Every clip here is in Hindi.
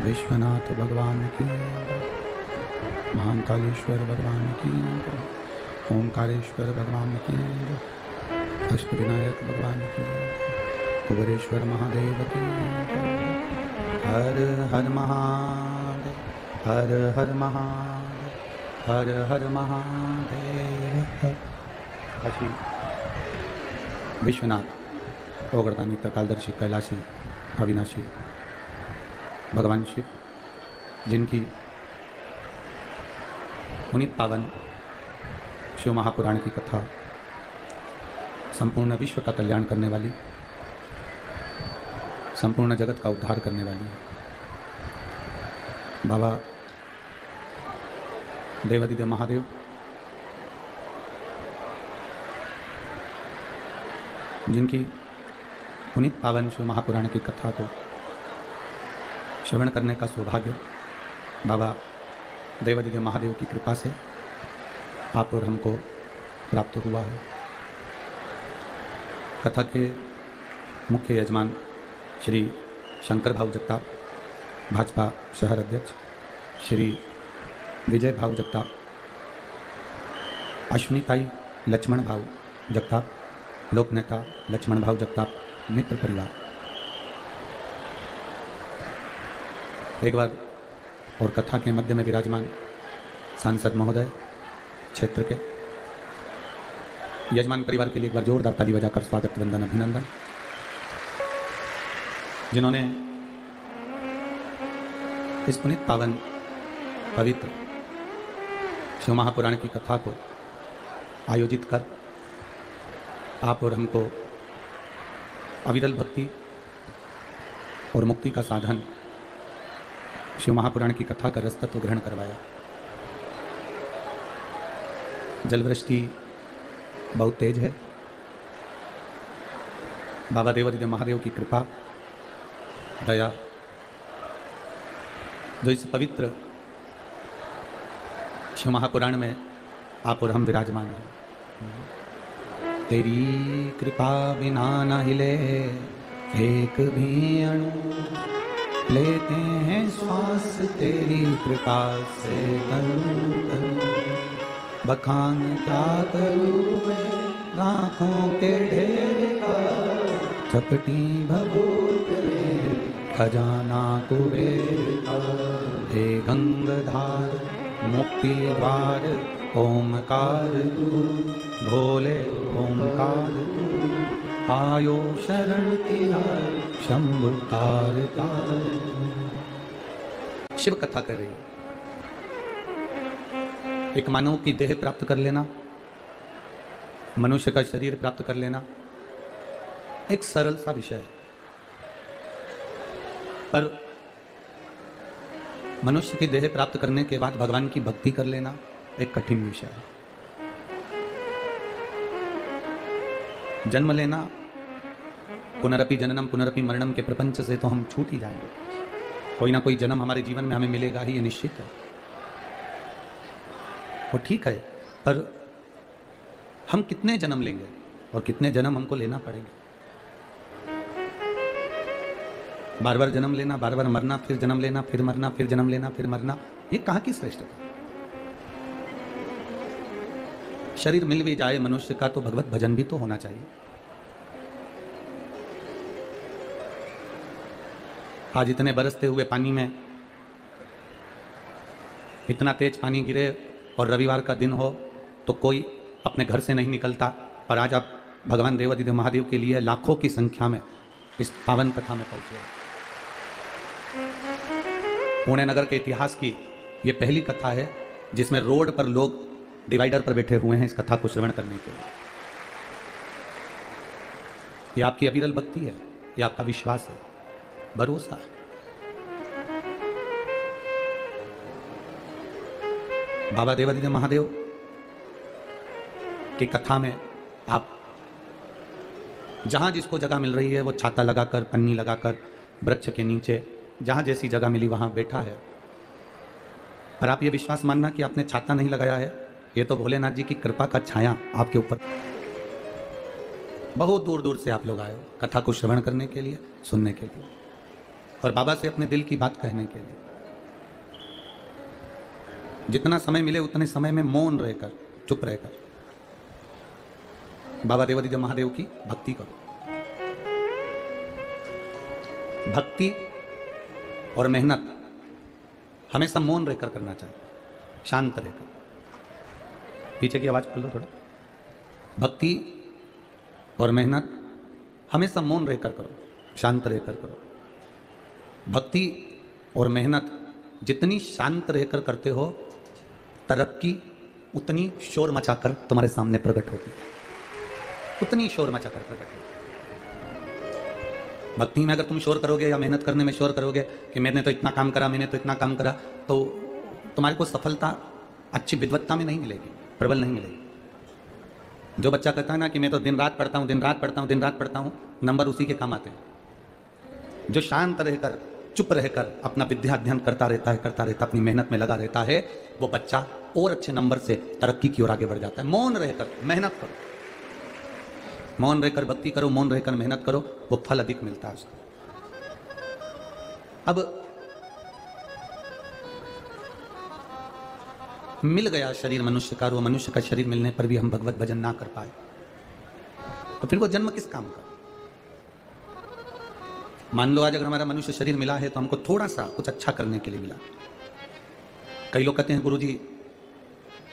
विश्वनाथ भगवान की, महाकालेश्वर भगवान की, ओंकारेश्वर भगवान की, अष्टविनायक भगवान की, कुबेरेश्वर महादेव की। हर हर महादेव, हर हर महादेव, हर हर महादेव। काशी विश्वनाथ ओगरदानी त्रिकालदर्शी कैलाशी अविनाशी भगवान शिव, जिनकी पुनीत पावन शिव महापुराण की कथा संपूर्ण विश्व का कल्याण करने वाली, संपूर्ण जगत का उद्धार करने वाली है। बाबा देवादिदेव महादेव जिनकी पुनीत पावन शिव महापुराण की कथा को श्रवण करने का सौभाग्य बाबा देवादिदेव महादेव की कृपा से आप और हमको प्राप्त हुआ है। कथा के मुख्य यजमान श्री शंकर भाऊ जगताप, भाजपा शहर अध्यक्ष श्री विजय भाऊ जगताप, अश्विनीताई लक्ष्मण भाऊ जगताप, लोक नेता लक्ष्मण भाऊ जगताप, मित्र परिवार, एक बार और कथा के मध्य में विराजमान सांसद महोदय क्षेत्र के यजमान परिवार के लिए एक बार जोरदार ताली बजाकर स्वागत, वंदन, अभिनंदन। जिन्होंने इस पुनीत पावन पवित्र शिव महापुराण की कथा को आयोजित कर आप और हमको अविरल भक्ति और मुक्ति का साधन शिव महापुराण की कथा का रसतत्व ग्रहण करवाया। जलवृष्टि बहुत तेज है। बाबा देवादिदेव महादेव की कृपा दया जो इस पवित्र शिव महापुराण में आप और हम विराजमान हैं। तेरी कृपा बिना न हिले एक भी अणु, लेते हैं श्वास तेरी कृपा से तनु तनु। बखान क्या करूं मैं लाखों के ढेर का, चपटी भभूत में खजाना कुबेर का। हे गंगाधार मुक्ति द्वार ओमकार तू, भोले ओमकार तू। आयो शरण तेरा शंभु तार तार। शिव कथा कर रही है। एक मानव की देह प्राप्त कर लेना, मनुष्य का शरीर प्राप्त कर लेना एक सरल सा विषय है, पर मनुष्य की देह प्राप्त करने के बाद भगवान की भक्ति कर लेना एक कठिन विषय है। जन्म लेना, पुनरपि जननम पुनरपि मरणम के प्रपंच से तो हम छूट ही जाएंगे। कोई ना कोई जन्म हमारे जीवन में हमें मिलेगा ही, ये निश्चित है। वो ठीक है, पर हम कितने जन्म लेंगे और कितने जन्म हमको लेना पड़ेंगे। बार बार जन्म लेना, बार बार मरना, फिर जन्म लेना, फिर मरना, फिर जन्म लेना, फिर मरना, ये कहाँ की श्रेष्ठता। शरीर मिल भी जाए मनुष्य का तो भगवत भजन भी तो होना चाहिए। आज इतने बरसते हुए पानी में इतना तेज पानी गिरे और रविवार का दिन हो तो कोई अपने घर से नहीं निकलता, और आज आप भगवान देवादिदेव महादेव के लिए लाखों की संख्या में इस पावन कथा में पहुंचे। पुणे नगर के इतिहास की ये पहली कथा है जिसमें रोड पर लोग डिवाइडर पर बैठे हुए हैं इस कथा को श्रवण करने के लिए। ये आपकी अविरल भक्ति है, ये आपका विश्वास है, भरोसा। बाबा देवादिदेव महादेव की कथा में आप जहां जिसको जगह मिल रही है वो छाता लगाकर, पन्नी लगाकर, वृक्ष के नीचे जहां जैसी जगह मिली वहां बैठा है। पर आप ये विश्वास मानना कि आपने छाता नहीं लगाया है, ये तो भोलेनाथ जी की कृपा का छाया आपके ऊपर। बहुत दूर दूर से आप लोग आए हो कथा को श्रवण करने के लिए, सुनने के लिए, और बाबा से अपने दिल की बात कहने के लिए। जितना समय मिले उतने समय में मौन रहकर, चुप रहकर बाबा देवादिदेव महादेव की भक्ति करो। भक्ति और मेहनत हमेशा मौन रहकर करना चाहिए, शांत रहकर। पीछे की आवाज खोल दो थोड़ा। भक्ति और मेहनत हमेशा मौन रहकर करो, शांत रहकर करो। भक्ति और मेहनत जितनी शांत रहकर करते हो, तरक्की उतनी शोर मचाकर तुम्हारे सामने प्रकट होती है, उतनी शोर मचाकर प्रकट होती है। भक्ति में अगर तुम शोर करोगे या मेहनत करने में शोर करोगे कि मैंने तो इतना काम करा, मैंने तो इतना काम करा, तो तुम्हारे को सफलता अच्छी विद्वत्ता में नहीं मिलेगी, प्रबल नहीं मिलेगी। जो बच्चा कहता है ना कि मैं तो दिन रात पढ़ता हूँ, दिन रात पढ़ता हूँ, दिन रात पढ़ता हूँ, नंबर उसी के काम आते हैं। जो शांत रहकर, चुप रहकर अपना विद्या अध्ययन करता रहता है, अपनी मेहनत में लगा रहता है, वो बच्चा और अच्छे नंबर से तरक्की की ओर आगे बढ़ जाता है। मौन रहकर मेहनत करो, मौन रहकर भक्ति करो, मौन रहकर मेहनत करो, वो फल अधिक मिलता है उसका। अब मिल गया शरीर मनुष्य का, वो मनुष्य का शरीर मिलने पर भी हम भगवत भजन ना कर पाए, तो फिर वो जन्म किस काम का? मान लो आज अगर हमारा मनुष्य शरीर मिला है तो हमको थोड़ा सा कुछ अच्छा करने के लिए मिला। कई लोग कहते हैं गुरुजी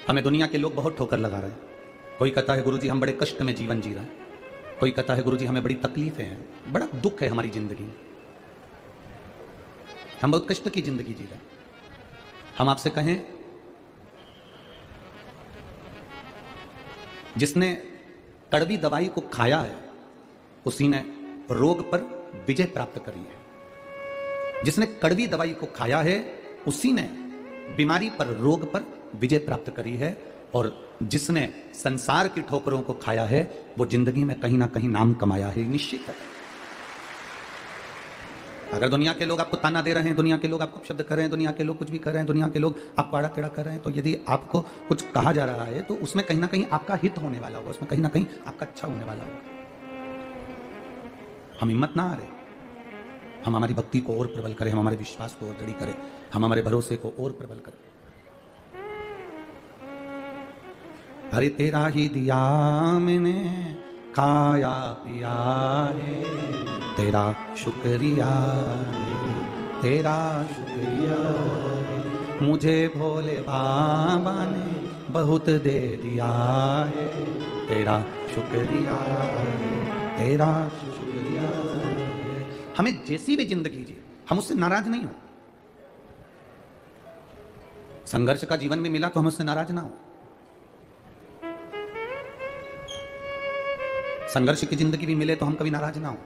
हमें दुनिया के लोग बहुत ठोकर लगा रहे हैं। कोई कहता है गुरुजी हम बड़े कष्ट में जीवन जी रहे हैं। कोई कहता है गुरुजी हमें बड़ी तकलीफें हैं, बड़ा दुख है हमारी जिंदगी, हम बहुत कष्ट की जिंदगी जी रहे हैं। हम आपसे कहें, जिसने कड़वी दवाई को खाया है उसी ने रोग पर विजय प्राप्त करी है। जिसने कड़वी दवाई को खाया है उसी ने बीमारी पर, रोग पर विजय प्राप्त करी है। और जिसने संसार की ठोकरों को खाया है वो जिंदगी में कहीं ना कहीं नाम कमाया है, निश्चित है। अगर दुनिया के लोग आपको ताना दे रहे हैं, दुनिया के लोग आपको शब्द कर रहे हैं, दुनिया के लोग कुछ भी कर रहे हैं, दुनिया के लोग आपको आड़ा टेढ़ा कर रहे हैं, तो यदि आपको कुछ कहा जा रहा है तो उसमें कहीं ना कहीं आपका हित होने वाला होगा, उसमें कहीं ना कहीं आपका अच्छा होने वाला होगा। हम हिम्मत ना हारे, हम हमारी भक्ति को और प्रबल करें, हम हमारे विश्वास को और दृढ़ करें, हम हमारे भरोसे को और प्रबल करें। अरे तेरा ही दिया मैंने खाया पिया है, तेरा शुक्रिया है, तेरा शुक्रिया है, मुझे भोले बाबा ने बहुत दे दिया है, तेरा शुक्रिया है, तेरा शुक्रिया है। हमें जैसी भी जिंदगी जी, हम उससे नाराज नहीं हो। संघर्ष का जीवन भी मिला तो हम उससे नाराज ना हो। संघर्ष की जिंदगी भी मिले तो हम कभी नाराज ना हो।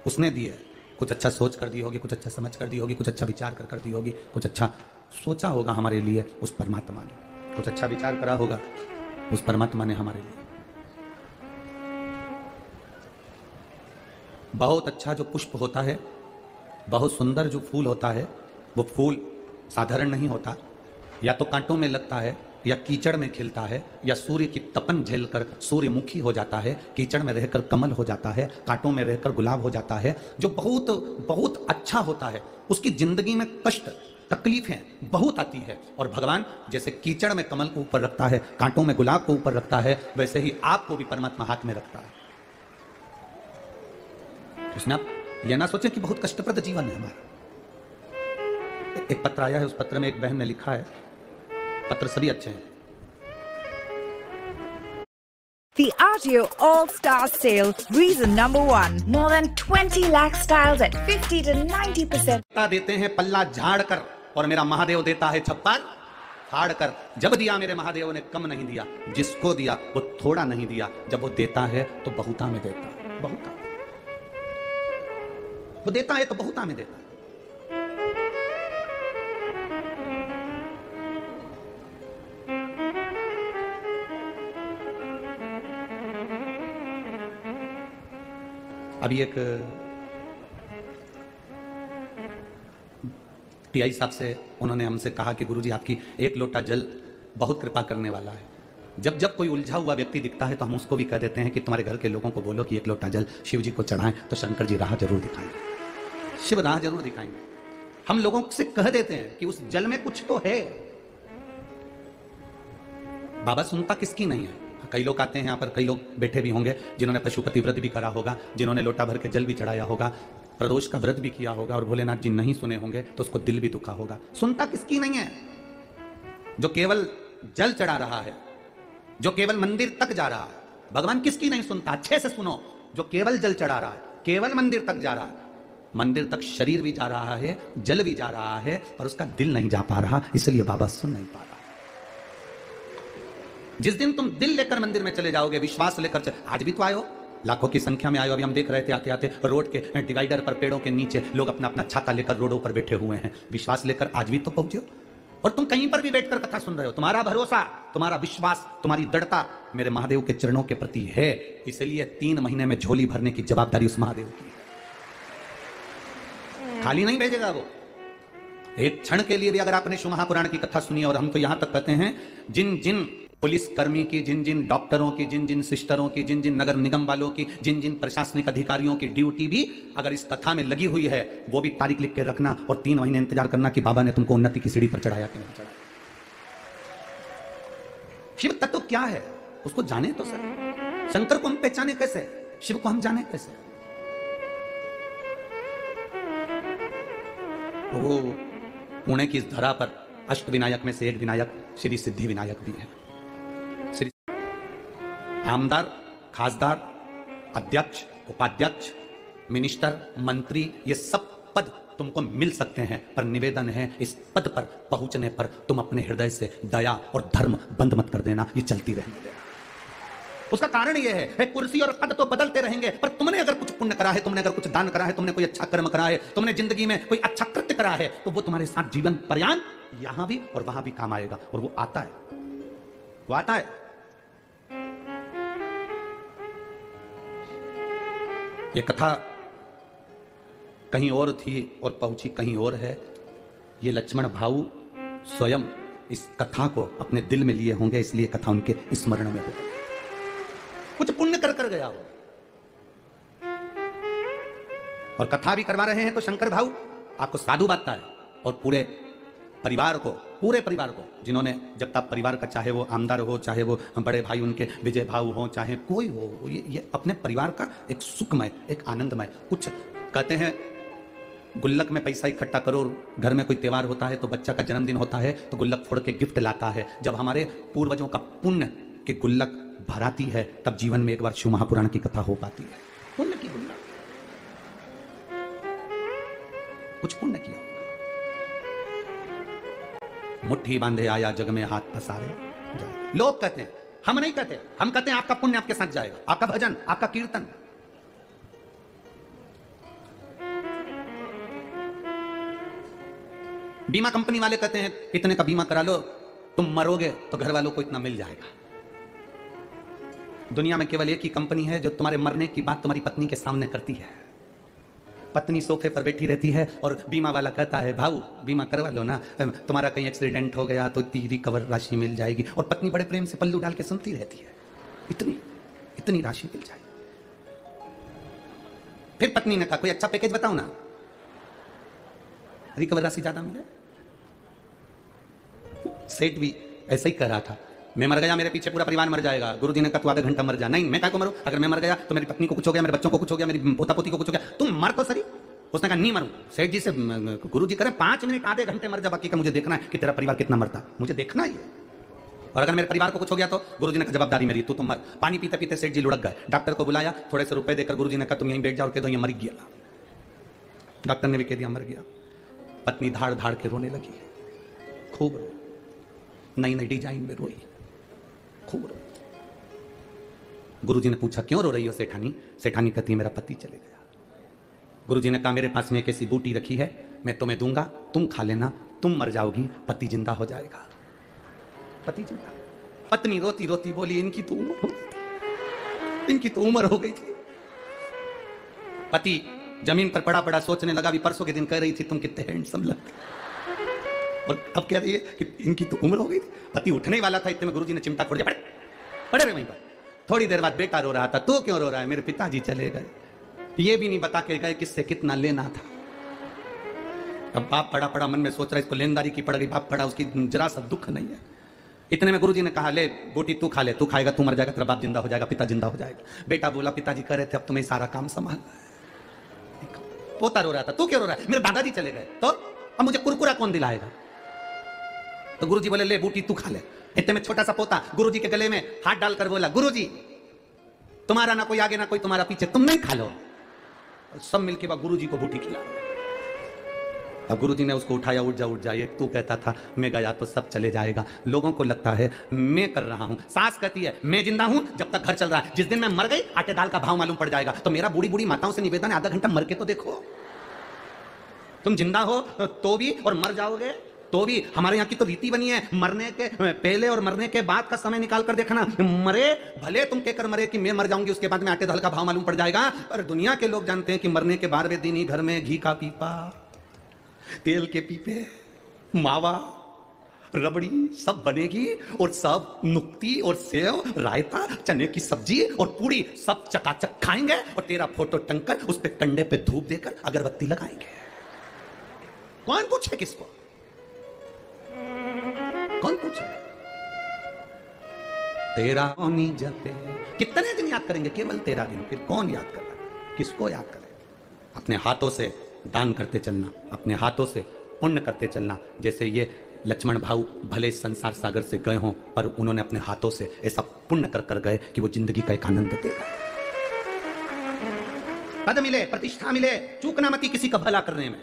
उसने दिए, कुछ अच्छा सोच कर दी होगी, कुछ अच्छा समझ कर दी होगी, कुछ अच्छा विचार कर दी होगी, कुछ अच्छा सोचा होगा हमारे लिए उस परमात्मा ने, कुछ अच्छा विचार करा होगा उस परमात्मा ने हमारे लिए। बहुत अच्छा जो पुष्प होता है, बहुत सुंदर जो फूल होता है, वो फूल साधारण नहीं होता, या तो कांटों में लगता है, या कीचड़ में खिलता है, या सूर्य की तपन झेलकर सूर्यमुखी हो जाता है, कीचड़ में रहकर कमल हो जाता है, कांटों में रहकर गुलाब हो जाता है। जो बहुत बहुत अच्छा होता है उसकी जिंदगी में कष्ट तकलीफें बहुत आती है, और भगवान जैसे कीचड़ में कमल को ऊपर रखता है, कांटों में गुलाब को ऊपर रखता है, वैसे ही आपको भी परमात्मा हाथ में रखता है। इसमें आप यह ना सोचें कि बहुत कष्टप्रद जीवन है हमारा। एक पत्र आया है, उस पत्र में एक बहन ने लिखा है, पत्र सभी अच्छे हैं। The Agio All-Star Sale, reason number 1. More than 20 lakh styles at 50 to 90%. देते हैं पल्ला झाड़ कर, और मेरा महादेव देता है छप्पर फाड़ कर। जब दिया मेरे महादेव ने कम नहीं दिया, जिसको दिया वो थोड़ा नहीं दिया। जब वो देता है तो बहुता में देता है, बहुता। वो देता है तो बहुता में देता है। अभी एक टीआई साहब से उन्होंने हमसे कहा कि गुरुजी आपकी एक लोटा जल बहुत कृपा करने वाला है। जब जब कोई उलझा हुआ व्यक्ति दिखता है तो हम उसको भी कह देते हैं कि तुम्हारे घर के लोगों को बोलो कि एक लोटा जल शिव जी को चढ़ाएं, तो शंकर जी राह जरूर दिखाएंगे, शिव राह जरूर दिखाएंगे। हम लोगों से कह देते हैं कि उस जल में कुछ तो है, बाबा सुनता किसकी नहीं है। कई लोग आते हैं यहाँ पर, कई लोग बैठे भी होंगे जिन्होंने पशुपति व्रत भी करा होगा, जिन्होंने लोटा भर के जल भी चढ़ाया होगा, प्रदोष का व्रत भी किया होगा, और भोलेनाथ जी नहीं सुने होंगे तो उसको दिल भी दुखा होगा। सुनता किसकी नहीं है? जो केवल जल चढ़ा रहा है, जो केवल मंदिर तक जा रहा है, भगवान किसकी नहीं सुनता? अच्छे से सुनो। जो केवल जल चढ़ा रहा है, केवल मंदिर तक जा रहा है, मंदिर तक शरीर भी जा रहा है, जल भी जा रहा है, पर उसका दिल नहीं जा पा रहा, इसलिए बाबा सुन नहीं पा रहा। जिस दिन तुम दिल लेकर मंदिर में चले जाओगे, विश्वास लेकर आज भी तो आयो, लाखों की संख्या में आयो। अभी हम देख रहे थे आते आते रोड के डिवाइडर पर, पेड़ों के नीचे लोग अपना अपना छाता लेकर रोडों पर बैठे हुए हैं। विश्वास लेकर आज भी तो पहुंचे हो, और तुम कहीं पर भी बैठकर कथा सुन रहे हो। तुम्हारा भरोसा, तुम्हारा विश्वास, तुम्हारी दृढ़ता मेरे महादेव के चरणों के प्रति है, इसलिए 3 महीने में झोली भरने की जवाबदारी उस महादेव की है। खाली नहीं भेजेगा वो। एक क्षण के लिए भी अगर आपने शिव महापुराण की कथा सुनी, और हम तो यहां तक कहते हैं जिन जिन पुलिस कर्मी की, जिन जिन डॉक्टरों की, जिन जिन सिस्टरों की, जिन जिन नगर निगम वालों की, जिन जिन प्रशासनिक अधिकारियों की ड्यूटी भी अगर इस कथा में लगी हुई है, वो भी तारीख लिख के रखना और 3 महीने इंतजार करना कि बाबा ने तुमको उन्नति की सीढ़ी पर चढ़ाया कि नहीं चढ़ाया। शिव तत्व क्या है उसको जाने तो सर। शंकर को हम पहचाने कैसे, शिव को हम जाने कैसे? वो पुणे की इस धरा पर अष्ट विनायक में से एक विनायक श्री सिद्धि विनायक भी है। श्री आमदार, खासदार, अध्यक्ष, उपाध्यक्ष, मिनिस्टर, मंत्री, ये सब पद तुमको मिल सकते हैं, पर निवेदन है इस पद पर पहुंचने पर तुम अपने हृदय से दया और धर्म बंद मत कर देना, ये चलती रहने देना। उसका कारण यह है कुर्सी और पद तो बदलते रहेंगे, पर तुमने अगर कुछ पुण्य करा है, तुमने अगर कुछ दान करा है, तुमने कोई अच्छा कर्म करा है, तुमने जिंदगी में कोई अच्छा कृत्य करा है, तो वो तुम्हारे साथ जीवन पर्यंत यहां भी और वहां भी काम आएगा। और वो आता है, वो आता है। ये कथा कहीं और थी और पहुंची कहीं और है। ये लक्ष्मण भाऊ स्वयं इस कथा को अपने दिल में लिए होंगे, इसलिए कथा उनके स्मरण में हो, कुछ पुण्य कर कर गया हो। और कथा भी करवा रहे हैं तो शंकर भाऊ आपको साधु बांटता है, और पूरे परिवार को जिन्होंने जब तक परिवार का, चाहे वो आमदार हो, चाहे वो बड़े भाई उनके विजय भाऊ हो, चाहे कोई हो, ये अपने परिवार का एक सुखमय, एक आनंदमय, कुछ कहते हैं गुल्लक में पैसा इकट्ठा करो। घर में कोई त्योहार होता है तो बच्चा का जन्मदिन होता है तो गुल्लक फोड़ के गिफ्ट लाता है। जब हमारे पूर्वजों का पुण्य के गुल्लक भराती है, तब जीवन में एक बार शिव महापुराण की कथा हो पाती है। पुण्य की गुल्लक, कुछ पुण्य किया, मुट्ठी बांधे आया जग में हाथ पसारे। लोग कहते हैं, हम नहीं कहते, हम कहते हैं आपका पुण्य आपके साथ जाएगा, आपका भजन, आपका कीर्तन। बीमा कंपनी वाले कहते हैं इतने का बीमा करा लो, तुम मरोगे तो घर वालों को इतना मिल जाएगा। दुनिया में केवल एक ही कंपनी है जो तुम्हारे मरने की बात तुम्हारी पत्नी के सामने करती है। पत्नी सोफे पर बैठी रहती है और बीमा वाला कहता है भाऊ बीमा करवा लो ना, तुम्हारा कहीं एक्सीडेंट हो गया तो इतनी रिकवर राशि मिल जाएगी। और पत्नी बड़े प्रेम से पल्लू डाल के सुनती रहती है, इतनी इतनी राशि मिल जाएगी। फिर पत्नी ने कहा कोई अच्छा पैकेज बताओ ना, रिकवर राशि ज्यादा मिले। सेठ भी ऐसा ही कह रहा था, मैं मर गया मेरे पीछे पूरा परिवार मर जाएगा। गुरुजी ने कहा तू आधा घंटा मर जा। नहीं, मैं क्या को मरूं? अगर मैं मर गया तो मेरी पत्नी को कुछ हो गया, मेरे बच्चों को कुछ हो गया, मेरी पोता पोती को कुछ हो गया, तुम मर तो सही। उसने कहा नहीं मरूं। सेठ जी से गुरुजी करे 5 मिनट आधे घंटे मर जा, बाकी का मुझे देखना है कि तेरा परिवार कितना मरता, मुझे देखना ही है। और अगर मेरे परिवार को कुछ हो गया तो गुरुजी ने कहा जवाबदारी मेरी, तू मर। पानी पीते पीते सेठ जी लुढ़क गए। डॉक्टर को बुलाया, थोड़े से रुपए देकर गुरुजी ने कहा तुम यहीं बैठ जाओ और कह दो ये मर गया। डॉक्टर ने भी कह दिया मर गया। पत्नी धाड़ धाड़ के रोने लगी, खूब रोई, नई नई डिजाइन में रोई, खूब रोई। गुरुजी ने पूछा क्यों रो रही हो सेठानी? सेठानी कहती मेरा पति चले गया। गुरुजी ने कहा मेरे पास में एक ऐसी बूटी रखी है, मैं तुम्हें दूंगा, तुम खा लेना, तुम मर जाओगी, पति जिंदा हो जाएगा। पति जिंदा। पत्नी रोती रोती बोली इनकी तो उम्र हो गई थी। पति जमीन पर पड़ा पड़ा सोचने लगा, भी परसों के दिन कह रही थी तुम कितने हैंडसम लगते, और अब कह रही है कि इनकी तो उम्र हो गई थी। पति उठने वाला था, इतने में गुरुजी ने चिमटा खोल दिया, पड़े रहे वहीं पर। थोड़ी देर बाद बेटा रो रहा था, तू क्यों रो रहा है? मेरे पिताजी चले गए, ये भी नहीं बता के गए किससे कितना लेना था। अब बाप पड़ा पड़ा मन में सोच रहा है इसको लेनदारी की पड़ गई, बाप पड़ा उसकी जरा सा दुख नहीं है। इतने में गुरुजी ने कहा, ले बोटी तू खा ले, तू खाएगा तू मर जाएगा, तेरा बाप जिंदा हो जाएगा, पिता जिंदा हो जाएगा। बेटा बोला, पिताजी कह रहे थे अब तुम्हें सारा काम संभाल। पोता रो रहा था, तू क्यों रो रहा है? मेरे दादाजी चले गए तो अब मुझे कुरकुरा कौन दिलाएगा? तो गुरुजी बोले, ले बूटी तू खा ले। इतने में छोटा सा पोता गुरुजी के गले में हाथ डालकर बोला, गुरुजी तुम्हारा ना कोई आगे ना कोई तुम्हारा पीछे, तुम नहीं खा लो। और सब मिलके बाद गुरुजी को बूटी खिला। अब गुरुजी ने उसको उठाया, उठ जा ये तू कहता था मैं गया तो सब चले जाएगा। लोगों को लगता है मैं कर रहा हूं, सास कहती है मैं जिंदा हूं जब तक घर चल रहा है, जिस दिन मैं मर गई आटे दाल का भाव मालूम पड़ जाएगा। तो मेरा बूढ़ी बूढ़ी माताओं से निवेदन है, आधा घंटा मर के तो देखो। तुम जिंदा हो तो भी और मर जाओगे तो भी। हमारे यहाँ की तो रीति बनी है, मरने के पहले और मरने के बाद का समय निकाल कर देखना। मरे भले तुम कहकर मरे कि मैं मर जाऊंगी, उसके बाद में आटे दाल का भाव मालूम पड़ जाएगा। पर दुनिया के लोग जानते हैं कि मरने के 12वें दिन ही घर में घी का पीपा, तेल के पीपे, मावा, रबड़ी सब बनेगी और सब नुक्ती और सेव, रायता, चने की सब्जी और पूड़ी सब चकाचक खाएंगे और तेरा फोटो टंगकर उस पे कंडे पे धूप देकर अगरबत्ती लगाएंगे। कौन पूछे किसको? कौन पूछे? तेरा कौन जपे। कितने दिन याद करेंगे? केवल 13 दिन। फिर कौन याद कर रहा है? किसको याद करे? अपने हाथों से दान करते चलना, अपने हाथों से पुण्य करते चलना। जैसे ये लक्ष्मण भाऊ भले संसार सागर से गए हों, पर उन्होंने अपने हाथों से ऐसा पुण्य कर कर गए कि वो जिंदगी का एक आनंद देगा। पद मिले, प्रतिष्ठा मिले, चूकना मती किसी का भला करने में।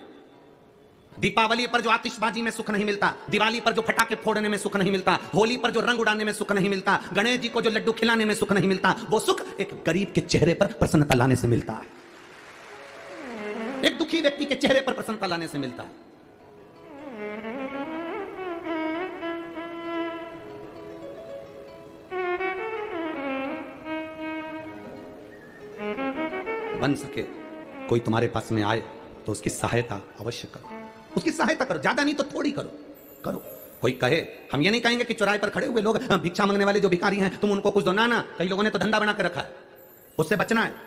दीपावली पर जो आतिशबाजी में सुख नहीं मिलता, दिवाली पर जो फटाके फोड़ने में सुख नहीं मिलता, होली पर जो रंग उड़ाने में सुख नहीं मिलता, गणेश जी को जो लड्डू खिलाने में सुख नहीं मिलता, वो सुख एक गरीब के चेहरे पर प्रसन्नता लाने से मिलता है। एक दुखी व्यक्ति के चेहरे पर प्रसन्नता लाने से मिलता है। बन सके कोई तुम्हारे पास में आए तो उसकी सहायता अवश्य करो, उसकी सहायता करो, ज्यादा नहीं तो थोड़ी करो। करो। कोई कहे, हम ये नहीं कहेंगे कि चौराहे पर खड़े हुए लोग भिक्षा मांगने वाले जो भिखारी हैं तुम उनको कुछ दो, ना। कई लोगों ने तो धंधा बना के रखा है, उससे बचना है।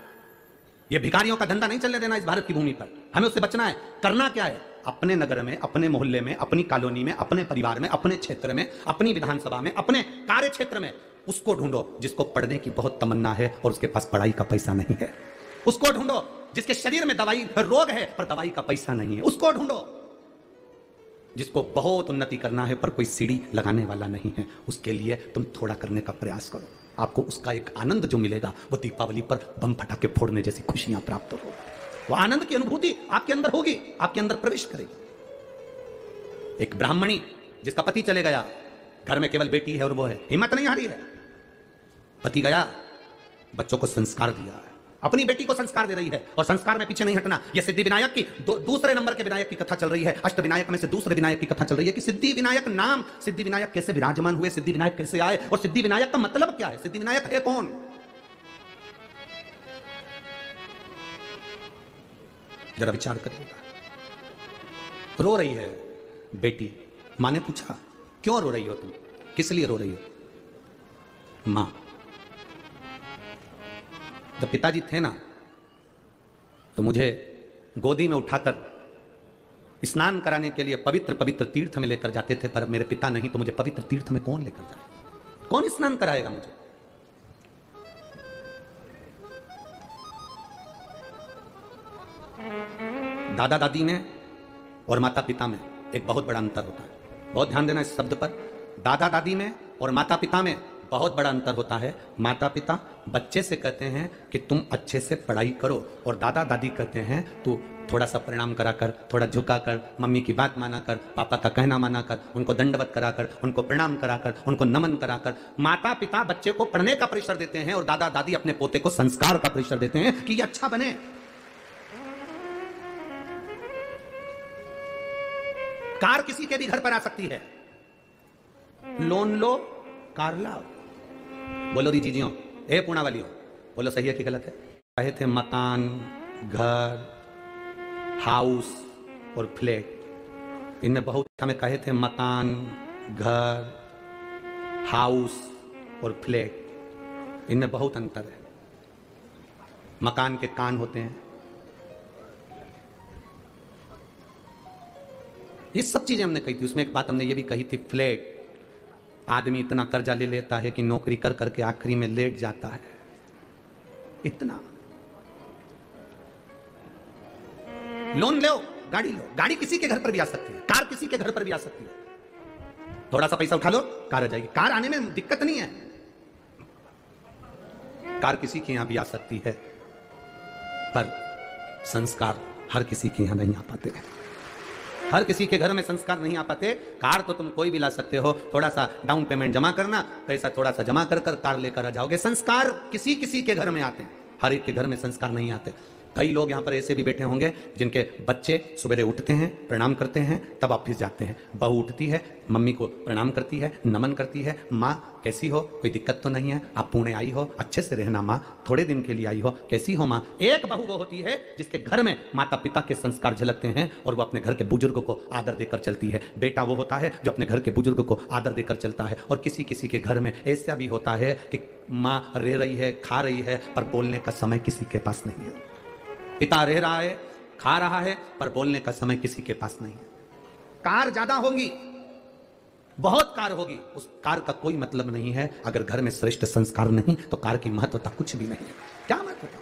ये भिखारियों का धंधा नहीं चलने देना इस भारत की भूमि पर, हमें उससे बचना है। करना क्या है? अपने नगर में, अपने मोहल्ले में, अपनी कॉलोनी में, अपने परिवार में, अपने क्षेत्र में, अपनी विधानसभा में, अपने कार्य क्षेत्र में उसको ढूंढो जिसको पढ़ने की बहुत तमन्ना है और उसके पास पढ़ाई का पैसा नहीं है। उसको ढूंढो जिसके शरीर में दवाई रोग है पर दवाई का पैसा नहीं है। उसको ढूंढो जिसको बहुत उन्नति करना है पर कोई सीढ़ी लगाने वाला नहीं है। उसके लिए तुम थोड़ा करने का प्रयास करो, आपको उसका एक आनंद जो मिलेगा वो दीपावली पर बम फटाके फोड़ने जैसी खुशियां प्राप्त होगी। वो आनंद की अनुभूति आपके अंदर होगी, आपके अंदर प्रवेश करेगी। एक ब्राह्मणी जिसका पति चले गया, घर में केवल बेटी है और वो है, हिम्मत नहीं हारी है। पति गया, बच्चों को संस्कार दिया है, अपनी बेटी को संस्कार दे रही है और संस्कार में पीछे नहीं हटना। यह सिद्धि विनायक की दूसरे नंबर के विनायक की कथा चल रही है। अष्ट विनायक में से दूसरे विनायक की कथा चल रही है कि सिद्धि विनायक नाम, सिद्धि विनायक कैसे विराजमान हुए, सिद्धि विनायक कैसे आए और सिद्धि विनायक का मतलब क्या है, सिद्धि विनायक है कौन? जरा विचार करिएगा। रो रही है बेटी, मां ने पूछा क्यों रो रही हो तुम, किस लिए रो रही हो? मां, जब पिताजी थे ना तो मुझे गोदी में उठाकर स्नान कराने के लिए पवित्र पवित्र तीर्थ में लेकर जाते थे, पर मेरे पिता नहीं तो मुझे पवित्र तीर्थ में कौन लेकर जाए? कौन स्नान कराएगा मुझे? दादा दादी में और माता पिता में एक बहुत बड़ा अंतर होता है। बहुत ध्यान देना इस शब्द पर। दादा दादी में और माता पिता में बहुत बड़ा अंतर होता है। माता पिता बच्चे से कहते हैं कि तुम अच्छे से पढ़ाई करो और दादा दादी कहते हैं तू थोड़ा सा प्रणाम करा कर, थोड़ा झुका कर, मम्मी की बात माना कर, पापा का कहना माना कर, उनको दंडवत करा कर, उनको प्रणाम करा कर, उनको नमन करा कर। माता पिता बच्चे को पढ़ने का प्रेशर देते हैं और दादा दादी अपने पोते को संस्कार का प्रेशर देते हैं कि ये अच्छा बने। कार किसी के भी घर पर आ सकती है, लोन लो कार लाओ। बोलो दी चीजियों, ए पूना वाली हो, बोलो सही है कि गलत है? कहे थे मकान, घर, हाउस और फ्लैट। इनमें बहुत हमें कहे थे मकान, घर, हाउस और फ्लैट। इनमें बहुत अंतर है। मकान के कान होते हैं, ये सब चीजें हमने कही थी। उसमें एक बात हमने ये भी कही थी, फ्लैट आदमी इतना कर्जा ले लेता है कि नौकरी कर करके आखिरी में लेट जाता है। इतना लोन लो, गाड़ी लो, गाड़ी किसी के घर पर भी आ सकती है, कार किसी के घर पर भी आ सकती है। थोड़ा सा पैसा उठा लो, कार आ जाएगी। कार आने में दिक्कत नहीं है, कार किसी के यहां भी आ सकती है, पर संस्कार हर किसी के यहां नहीं आ पाते हैं। हर किसी के घर में संस्कार नहीं आ पाते। कार तो तुम कोई भी ला सकते हो, थोड़ा सा डाउन पेमेंट जमा करना, पैसा थोड़ा सा जमा कर कर कार लेकर आ जाओगे। संस्कार किसी किसी के घर में आते हैं, हर एक के घर में संस्कार नहीं आते। कई लोग यहाँ पर ऐसे भी बैठे होंगे जिनके बच्चे सुबह उठते हैं, प्रणाम करते हैं, तब ऑफिस जाते हैं। बहू उठती है, मम्मी को प्रणाम करती है, नमन करती है, माँ कैसी हो, कोई दिक्कत तो नहीं है, आप पुणे आई हो, अच्छे से रहना माँ, थोड़े दिन के लिए आई हो, कैसी हो माँ। एक बहू वो होती है जिसके घर में माता पिता के संस्कार झलकते हैं और वो अपने घर के बुजुर्ग को आदर देकर चलती है। बेटा वो होता है जो अपने घर के बुजुर्ग को आदर देकर चलता है। और किसी किसी के घर में ऐसा भी होता है कि माँ रह रही है, खा रही है, पर बोलने का समय किसी के पास नहीं है। पिता रह रहा है, खा रहा है, पर बोलने का समय किसी के पास नहीं है। कार ज्यादा होगी, बहुत कार होगी, उस कार का कोई मतलब नहीं है अगर घर में श्रेष्ठ संस्कार नहीं तो कार की महत्वता कुछ भी नहीं है। क्या महत्वता?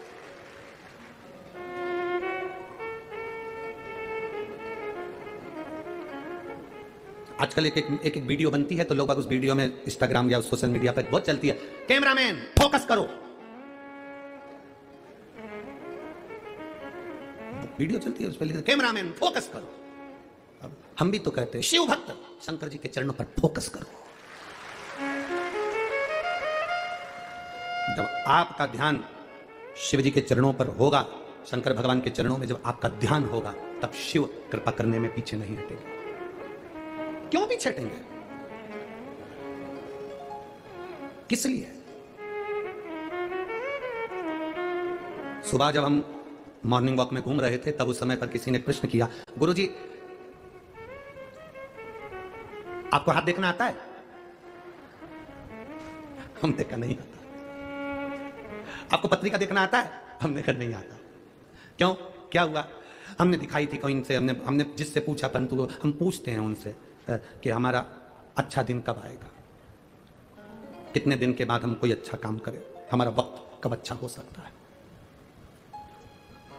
आजकल एक वीडियो बनती है तो लोग उस वीडियो में इंस्टाग्राम या सोशल मीडिया पर बहुत चलती है, कैमरामैन फोकस करो। वीडियो चलती है, उस पर लिखते कैमरामैन फोकस करो। अब हम भी तो कहते हैं शिव भक्त शंकर जी के चरणों पर फोकस करो। जब आपका ध्यान शिव जी के चरणों पर होगा, शंकर भगवान के चरणों में जब आपका ध्यान होगा, तब शिव कृपा करने में पीछे नहीं हटेंगे। क्यों पीछे हटेंगे? किस लिए? सुबह जब हम मॉर्निंग वॉक में घूम रहे थे तब उस समय पर किसी ने प्रश्न किया, गुरुजी आपको हाथ देखना आता है? हमने कहा नहीं आता। आपको पत्रिका देखना आता है? हमने कहा नहीं आता। क्यों, क्या हुआ? हमने दिखाई थी कोई से, हमने जिससे पूछा, परंतु हम पूछते हैं उनसे कि हमारा अच्छा दिन कब आएगा, कितने दिन के बाद हम कोई अच्छा काम करें, हमारा वक्त कब अच्छा हो सकता है।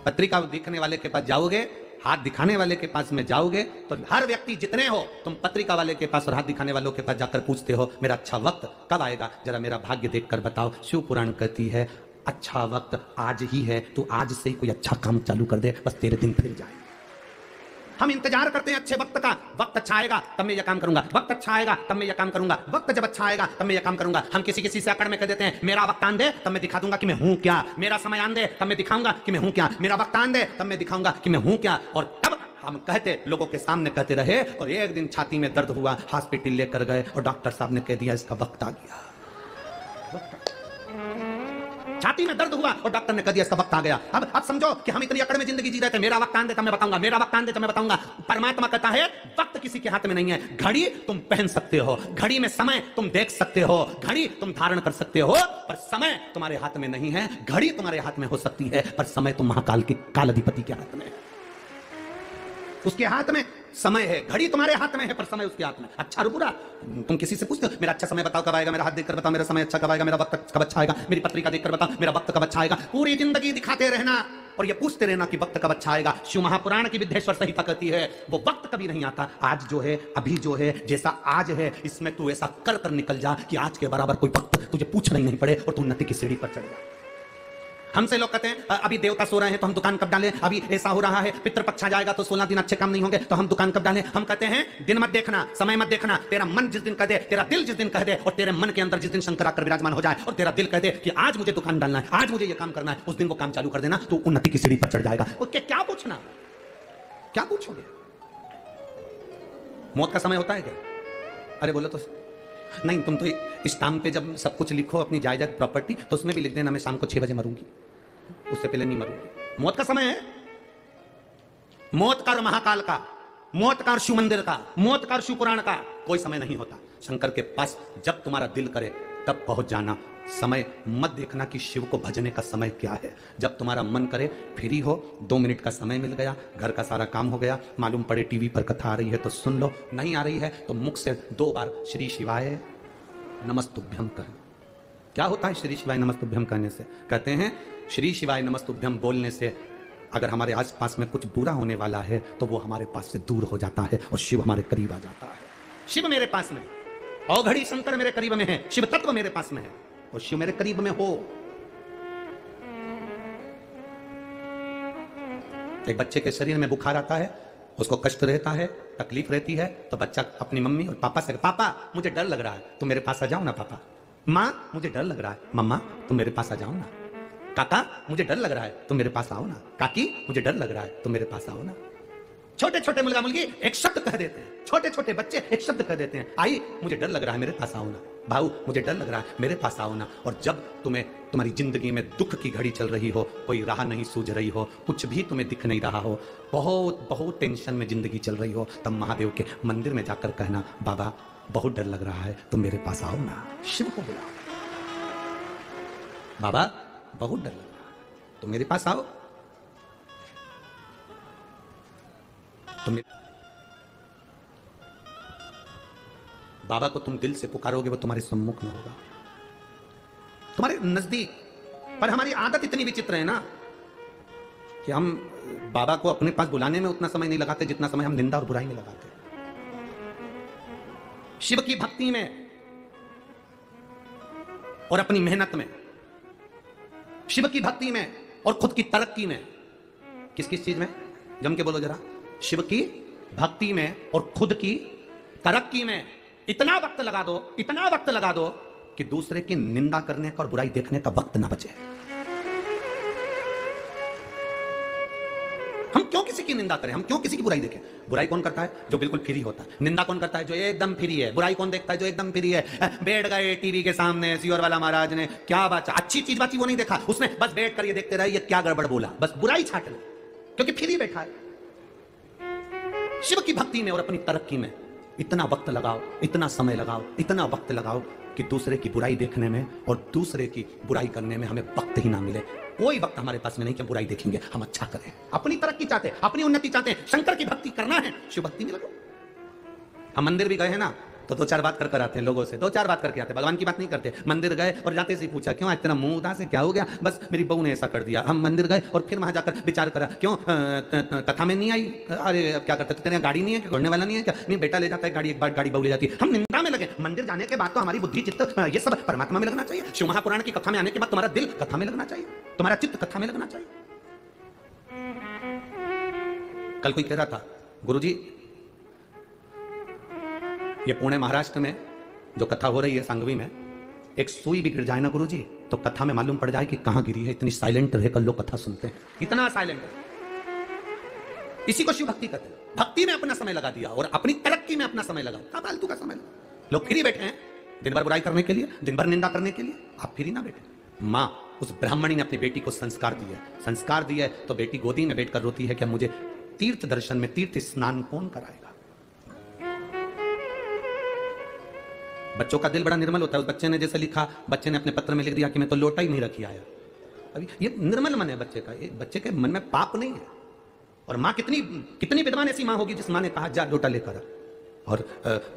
पत्रिका दिखने वाले के पास जाओगे, हाथ दिखाने वाले के पास में जाओगे तो हर व्यक्ति जितने हो, तुम पत्रिका वाले के पास और हाथ दिखाने वालों के पास जाकर पूछते हो मेरा अच्छा वक्त कब आएगा, जरा मेरा भाग्य देखकर बताओ। शिव पुराण कहती है अच्छा वक्त आज ही है, तू आज से ही कोई अच्छा काम चालू कर दे, बस तेरे दिन फिर जाए। हम इंतजार करते हैं अच्छे वक्त का, वक्त अच्छा आएगा तब मैं ये काम करूंगा, वक्त अच्छा आएगा तब मैं ये काम करूंगा, वक्त जब अच्छा आएगा तब मैं ये काम करूंगा। हम किसी किसी से अकड़ में कह देते हैं मेरा वक्त आन दे तब मैं दिखा दूंगा कि मैं हूं क्या, मेरा समय आन दे तब मैं दिखाऊंगा कि मैं हूं क्या, मेरा वक्त आन दे तब मैं दिखाऊंगा कि मैं हूं क्या। और तब हम कहते, लोगों के सामने कहते रहे, और एक दिन छाती में दर्द हुआ, हॉस्पिटल लेकर गए और डॉक्टर साहब ने कह दिया इसका वक्त आ गया। छाती में दर्द हुआ और डॉक्टर ने कह दिया इसका वक्त आ गया। अब समझो कि हम इतनी अकड़ में जिंदगी जी रहे थे, मेरा वक्त आन दे तब मैं बताऊंगा, मेरा वक्त आन दे तब मैं बताऊंगा। परमात्मा कहता है वक्त किसी के हाथ में नहीं है। घड़ी तुम पहन सकते हो, घड़ी में समय तुम देख सकते हो, घड़ी तुम धारण कर सकते हो, पर समय तुम्हारे हाथ में नहीं है। घड़ी तुम्हारे हाथ में हो सकती है पर समय तो महाकाल के कालाधिपति के हाथ में है, उसके हाथ में समय है। घड़ी तुम्हारे हाथ में है पर समय उसके हाथ में। अच्छा और बुरा, तुम किसी से पूछते हो मेरा अच्छा समय बताओ कब आएगा, मेरा हाथ देखकर बताओ मेरा समय अच्छा कब आएगा, मेरा वक्त कब अच्छा आएगा, मेरी पत्रिका देखकर बताओ मेरा वक्त कब अच्छा आएगा। पूरी जिंदगी दिखाते रहना और ये पूछते रहना कि वक्त कब अच्छा आएगा। शिव महापुराण की विद्येश्वर संहिता कहती है वो वक्त कभी नहीं आता। आज जो है, अभी जो है, जैसा आज है इसमें तू ऐसा कर कर निकल जा कि आज के बराबर कोई वक्त तुझे पूछना ही नहीं पड़े और तू उन्नति की सीढ़ी पर चढ़ जा। हमसे लोग कहते हैं अभी देवता सो रहे हैं तो हम दुकान कब डालें, अभी ऐसा हो रहा है पितृपक्ष आ जाएगा तो 16 दिन अच्छे काम नहीं होंगे तो हम दुकान कब डालें। हम कहते हैं दिन मत देखना, समय मत देखना, तेरा मन जिस दिन कह दे, तेरा दिल जिस दिन कह दे और तेरे मन के अंदर जिस दिन शंकर आकर विराजमान हो जाए और तेरा दिल कह दे कि आज मुझे दुकान डालना है, आज मुझे ये काम करना है, उस दिन वो काम चालू कर देना, तो उन्नति की सीढ़ी पर चढ़ जाएगा। ओके, क्या पूछना, क्या पूछोगे? मौत का समय होता है क्या? अरे बोलो तो नहीं, तुम तो स्टाम्प पे जब सब कुछ लिखो अपनी जायदाद प्रॉपर्टी तो उसमें भी लिख देना मैं शाम को 6 बजे मरूंगी, उससे पहले नहीं मरूंगी। मौत का समय है, मौत का और महाकाल का, मौत का और शिव मंदिर का, मौत का और शिव पुराण का कोई समय नहीं होता। शंकर के पास जब तुम्हारा दिल करे तब पहुंच जाना। समय मत देखना कि शिव को भजने का समय क्या है। जब तुम्हारा मन करे, फ्री हो, 2 मिनट का समय मिल गया, घर का सारा काम हो गया, मालूम पड़े टीवी पर कथा आ रही है तो सुन लो, नहीं आ रही है तो मुख से 2 बार श्री शिवाय नमस्तुभ्यम कहें। क्या होता है श्री शिवाय नमस्तुभ्यम कहने से? कहते हैं श्री शिवाय नमस्तुभ्यम बोलने से अगर हमारे आसपास में कुछ बुरा होने वाला है तो वो हमारे पास से दूर हो जाता है और शिव हमारे करीब आ जाता है। शिव मेरे पास में, औघड़ी शंकर मेरे करीब में है, शिव तत्व मेरे पास में है और शिव मेरे करीब में हो। एक बच्चे के शरीर में बुखार आता है, उसको कष्ट रहता है, तकलीफ रहती है, तो बच्चा अपनी मम्मी और पापा से, पापा मुझे डर लग रहा है, तुम मेरे पास आ जाओ ना पापा। माँ मुझे डर लग रहा है, मम्मा तुम मेरे पास आ जाओ ना। काका मुझे डर लग रहा है, तुम मेरे पास आओ ना। काकी मुझे डर लग रहा है, तुम मेरे पास आओ ना। छोटे छोटे मुलगा मुलगी एक शब्द कह देते हैं, छोटे छोटे बच्चे एक शब्द कह देते हैं, आई मुझे डर लग रहा है, मेरे पास आओ ना। भाऊ मुझे डर लग रहा है, मेरे पास आओ ना। और जब तुम्हें तुम्हारी जिंदगी में दुख की घड़ी चल रही हो, कोई राह नहीं सूझ रही हो, कुछ भी तुम्हें दिख नहीं रहा हो, बहुत बहुत टेंशन में जिंदगी चल रही हो, तब महादेव के मंदिर में जाकर कहना, बाबा बहुत डर लग रहा है, तुम मेरे पास आओ ना। शिव को बुलाओ, बाबा बहुत डर लग रहा है, तुम मेरे पास आओ। बाबा को तुम दिल से पुकारोगे, वो तुम्हारे सम्मुख में होगा, तुम्हारे नजदीक। पर हमारी आदत इतनी विचित्र है ना कि हम बाबा को अपने पास बुलाने में उतना समय नहीं लगाते जितना समय हम निंदा और बुराई में लगाते। शिव की भक्ति में और अपनी मेहनत में, शिव की भक्ति में और खुद की तरक्की में, किस किस चीज में? जम के बोलो जरा। शिव की भक्ति में और खुद की तरक्की में इतना वक्त लगा दो, इतना वक्त लगा दो कि दूसरे की निंदा करने का और बुराई देखने का वक्त ना बचे। हम क्यों किसी की निंदा करें, हम क्यों किसी की बुराई देखें? बुराई कौन करता है? जो बिल्कुल फ्री होता है। निंदा कौन करता है? जो एकदम फ्री है। बुराई कौन देखता है? जो एकदम फ्री है। बैठ गए टीवी के सामने, सियोर वाला महाराज ने क्या बात, अच्छी चीज बात वो नहीं देखा, उसने बस बैठ कर ये देखते रहे, ये क्या गड़बड़ बोला, बस बुराई छाट ले, क्योंकि फ्री बैठा है। शिव की भक्ति में और अपनी तरक्की में इतना वक्त लगाओ, इतना समय लगाओ, इतना वक्त लगाओ कि दूसरे की बुराई देखने में और दूसरे की बुराई करने में हमें वक्त ही ना मिले। कोई वक्त हमारे पास में नहीं कि बुराई देखेंगे, हम अच्छा करें, अपनी तरक्की चाहते हैं, अपनी उन्नति चाहते हैं, शंकर की भक्ति करना है, शिव भक्ति में लगो। हम मंदिर भी गए हैं ना तो दो चार बात कर आते हैं लोगों से, दो चार बात करके आते हैं, भगवान की बात नहीं करते। मंदिर गए और जाते से पूछा, क्यों आज तेरा मुंह उदास है, क्या हो गया? बस मेरी बहू ने ऐसा कर दिया। हम मंदिर गए और फिर वहां जाकर विचार करा, क्यों कथा में नहीं आई? अरे अब क्या करते, तेरे गाड़ी नहीं है, घोड़ने वाला नहीं है क्या? नहीं, बेटा ले जाता है गाड़ी, एक बार गाड़ी बहू ले जाती है। हम निंदा में लगे। मंदिर जाने के बाद तो हमारी बुद्धि चित्त ये सब परमात्मा में लगना चाहिए। शिव महापुराण की कथा में आने के बाद तुम्हारा दिल कथा में लगना चाहिए, तुम्हारा चित्त कथा में लगना चाहिए। कल कोई कह रहा था, गुरुजी ये पुणे महाराष्ट्र में जो कथा हो रही है सांगवी में, एक सुई भी गिर जाए ना गुरुजी तो कथा में मालूम पड़ जाए कि कहां गिरी है। इतनी साइलेंट रहकर लोग कथा सुनते हैं, इतना साइलेंट है। इसी को शिव भक्ति कहते हैं। भक्ति में अपना समय लगा दिया और अपनी तरक्की में अपना समय लगाओ। क्या फालतू का समय लगा? लोग फ्री बैठे हैं दिन भर बुराई करने के लिए, दिन भर निंदा करने के लिए। आप फ्री ना बैठे। माँ उस ब्राह्मणी ने अपनी बेटी को संस्कार दिया तो बेटी गोदी में बैठकर रोती है कि मुझे तीर्थ दर्शन में तीर्थ स्नान कौन कराएगा? बच्चों का दिल बड़ा निर्मल होता है। उस बच्चे ने जैसे लिखा, बच्चे ने अपने पत्र में लिख दिया कि मैं तो लोटा ही नहीं रखी आया। अभी ये निर्मल मन है बच्चे का, ये बच्चे के मन में पाप नहीं है। और माँ कितनी विद्वान ऐसी माँ होगी जिस माँ ने कहा जा लोटा लेकर आ, और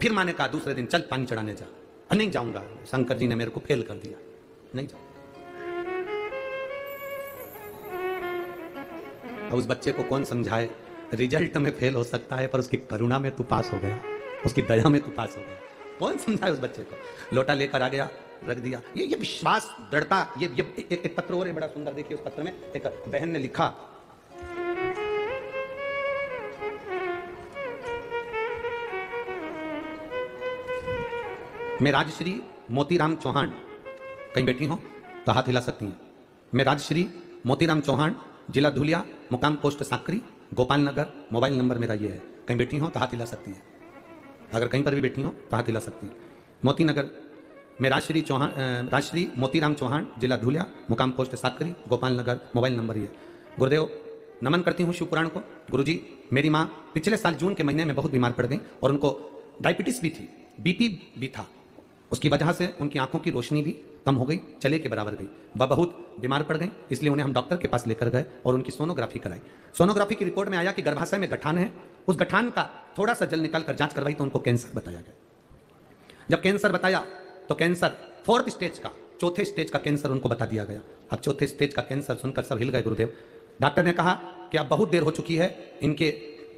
फिर माँ ने कहा दूसरे दिन चल पानी चढ़ाने जा। नहीं जाऊंगा, शंकर जी ने मेरे को फेल कर दिया, नहीं जाऊंगा। अब उस बच्चे को कौन समझाए? रिजल्ट में फेल हो सकता है पर उसकी करुणा में तू पास हो गया, उसकी दया में तू पास हो गया। कौन समझाए उस बच्चे को? लोटा लेकर आ गया, रख दिया। ये विश्वास, दृढ़ता। ये एक पत्र और है बड़ा सुंदर, देखिए उस पत्र में एक बहन ने लिखा, मैं राजश्री मोतीराम चौहान, कहीं बैठी हो तो हाथ हिला सकती हैं। मैं राजश्री मोतीराम चौहान, जिला धुलिया, मुकाम पोस्ट साकरी, गोपाल नगर, मोबाइल नंबर मेरा ये है। कहीं बैठी हो तो हाथ हिला सकती हैं। अगर कहीं पर भी बैठी हो तो हाथ हिला सकती हैं। मोती नगर में राजश्री मोतीराम चौहान, जिला धुलिया, मुकाम पोस्ट साकरी, गोपाल नगर, मोबाइल नंबर ये। गुरुदेव नमन करती हूँ शिव पुराण को। गुरुजी मेरी माँ पिछले साल जून के महीने में बहुत बीमार पड़ गई और उनको डायबिटीज भी थी, बीपी भी था। उसकी वजह से उनकी आंखों की रोशनी भी कम हो गई, चले के बराबर गई। वह बहुत बीमार पड़ गई, इसलिए उन्हें हम डॉक्टर के पास लेकर गए और उनकी सोनोग्राफी कराई। सोनोग्राफी की रिपोर्ट में आया कि गर्भाशय में गठान है। उस गठान का थोड़ा सा जल निकाल कर जांच करवाई तो उनको कैंसर बताया गया। जब कैंसर बताया तो तो कैंसर 4th स्टेज का, चौथे स्टेज का कैंसर उनको बता दिया गया। अब चौथे स्टेज का कैंसर सुनकर सब हिल गए गुरुदेव। डॉक्टर ने कहा कि अब बहुत देर हो चुकी है, इनके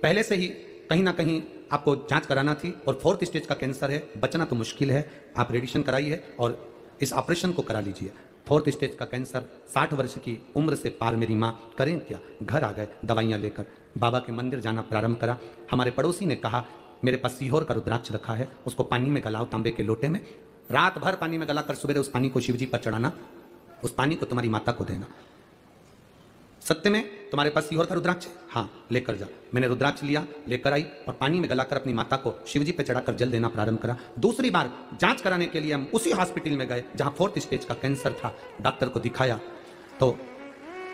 पहले से ही कहीं ना कहीं आपको जांच कराना थी और 4th स्टेज का कैंसर है, बचना तो मुश्किल है, आप रेडिएशन कराइए और इस ऑपरेशन को करा लीजिए। 4th स्टेज का कैंसर, 60 वर्ष की उम्र से पार मेरी माँ, करें क्या? घर आ गए दवाइयाँ लेकर, बाबा के मंदिर जाना प्रारंभ करा। हमारे पड़ोसी ने कहा मेरे पास सीहोर का रुद्राक्ष रखा है, उसको पानी में गलाओ तांबे के लोटे में, रात भर पानी में गलाकर सुबह उस पानी को शिवजी पर चढ़ाना, उस पानी को तुम्हारी माता को देना। सत्य में तुम्हारे पास सीहोर का रुद्राक्ष है? हाँ, लेकर जा। मैंने रुद्राक्ष लिया, लेकर आई और पानी में गलाकर अपनी माता को शिवजी पे चढ़ाकर जल देना प्रारंभ करा। दूसरी बार जांच कराने के लिए हम उसी हॉस्पिटल में गए जहां 4th स्टेज का कैंसर था। डॉक्टर को दिखाया तो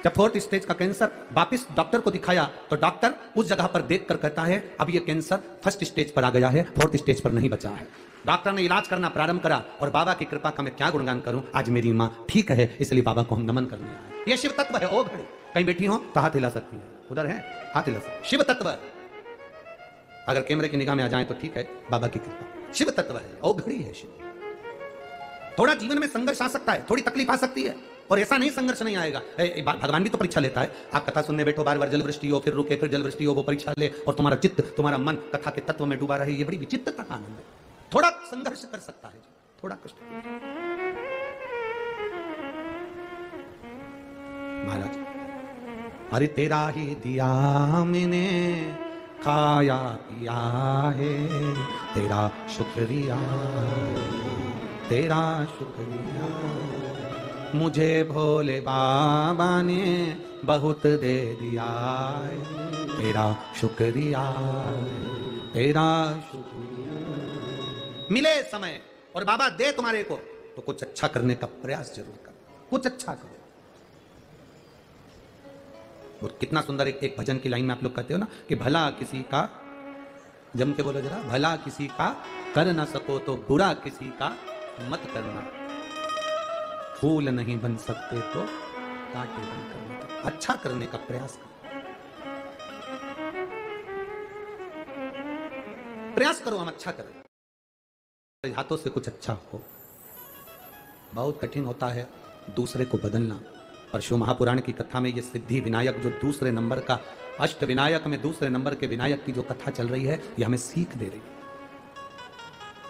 जब 4th स्टेज का कैंसर वापिस डॉक्टर को दिखाया तो डॉक्टर उस जगह पर देखकर कहता है अब ये कैंसर 1st स्टेज पर आ गया है, 4th स्टेज पर नहीं बचा है। डॉक्टर ने इलाज करना प्रारंभ करा और बाबा की कृपा का मैं क्या गुणगान करूं, आज मेरी मां ठीक है, इसलिए बाबा को हम नमन करने आए। ये शिव तत्व है। ओ घड़ी कहीं बैठी हो तो हाथ हिला सकती है, उधर है हाथ हिला सकती है। शिव तत्व, अगर कैमरे की निगाह में आ जाए तो ठीक है, बाबा की कृपा। शिव तत्व है, ओ घड़ी है शिव। थोड़ा जीवन में संघर्ष आ सकता है, थोड़ी तकलीफ आ सकती है, और ऐसा नहीं संघर्ष नहीं आएगा। भगवान भी तो परीक्षा लेता है। आप कथा सुनने बैठो, बार बार जल वृष्टि हो, फिर रुके, फिर जल वृष्टि हो, वो परीक्षा ले और तुम्हारा चित्त, तुम्हारा मन कथा के तत्व में डूबा रहे, ये बड़ी विचित्रता का आनंद है। थोड़ा संघर्ष कर सकता है, थोड़ा कष्ट। महाराज, अरे तेरा ही दिया मैंने खाया पिया है, तेरा शुक्रिया, तेरा शुक्रिया, मुझे भोले बाबा ने बहुत दे दिया है, तेरा शुक्रिया, तेरा शुक्रिया। मिले समय और बाबा दे तुम्हारे को तो कुछ अच्छा करने का प्रयास जरूर कर, कुछ अच्छा करो। और कितना सुंदर एक भजन की लाइन में आप लोग कहते हो ना कि भला किसी का, जम के बोलो जरा, भला किसी का कर ना सको तो बुरा किसी का मत करना, फूल नहीं बन सकते तो कांटे बन करना। अच्छा करने का प्रयास करो, प्रयास करो, हम अच्छा करें, हाथों से कुछ अच्छा हो। बहुत कठिन होता है दूसरे को बदलना, पर शिव महापुराण की कथा में ये सिद्धि विनायक जो दूसरे नंबर का, अष्ट विनायक में दूसरे नंबर के विनायक की जो कथा चल रही है, ये हमें सीख दे रही है,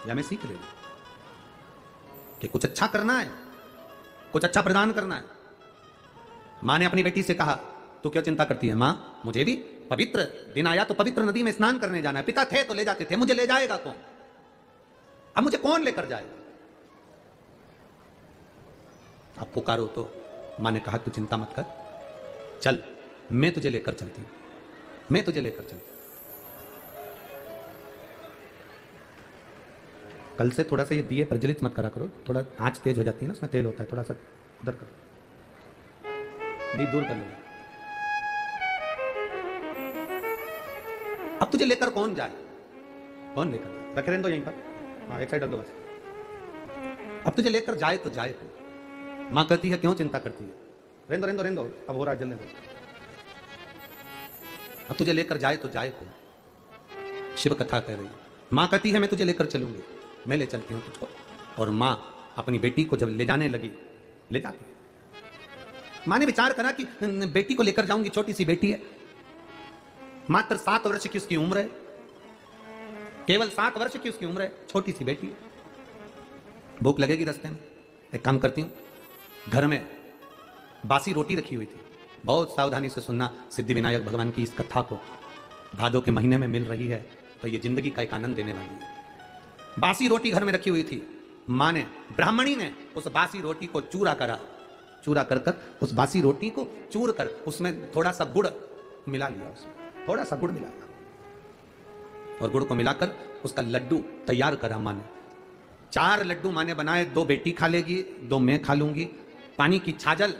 ये हमें सीख दे रही है कि कुछ अच्छा करना है, कुछ अच्छा प्रदान करना है। मां ने अपनी बेटी से कहा तू क्यों चिंता करती है मां, मुझे भी पवित्र दिन आया तो पवित्र नदी में स्नान करने जाना है। पिता थे तो ले जाते थे, मुझे ले जाएगा कौन? अब मुझे कौन लेकर जाएगा? आप पुकारो तो मां ने कहा तू चिंता मत कर, चल मैं तुझे लेकर चलती हूं, मैं तुझे लेकर चलती हूं। कल से थोड़ा सा ये दिए प्रज्वलित मत करा करो, थोड़ा आंच तेज हो जाती है ना, उसमें तेल होता है, थोड़ा सा उधर करो, दीप दूर कर लो। अब तुझे लेकर कौन जाए? कौन लेकर जाए? रखे रहने दो यहीं पर, हाँ एक साइड रख दो बस। अब तुझे लेकर जाए तो जाए तो। मां कहती है क्यों चिंता करती है, रहने दो, अब हो रहा है जल्दी दो। अब तुझे लेकर जाए तो जाए तो। शिव कथा कह रही है, मां कहती है मैं तुझे लेकर चलूंगी, मैं ले चलती हूँ तुझको। और मां अपनी बेटी को जब ले जाने लगी, ले जाती है। मां ने विचार करा कि बेटी को लेकर जाऊंगी, छोटी सी बेटी है, मात्र 7 वर्ष की उसकी उम्र है, केवल 7 वर्ष की उसकी उम्र है, छोटी सी बेटी है, भूख लगेगी रास्ते में। एक काम करती हूँ, घर में बासी रोटी रखी हुई थी, बहुत सावधानी से सुनना, सिद्धि विनायक भगवान की इस कथा को भादों के महीने में मिल रही है तो ये जिंदगी का एक आनंद देने वाली है। बासी रोटी घर में रखी हुई थी, मां ने, ब्राह्मणी ने उस बासी रोटी को चूरा करा, चूरा कर उस बासी रोटी को चूर कर उसमें थोड़ा सा गुड़ मिला लिया, उसमें थोड़ा सा गुड़ मिला लिया और गुड़ को मिलाकर उसका लड्डू तैयार करा मां ने। 4 लड्डू मां ने बनाए, 2 बेटी खा लेगी, 2 मैं खा लूंगी। पानी की छाजल,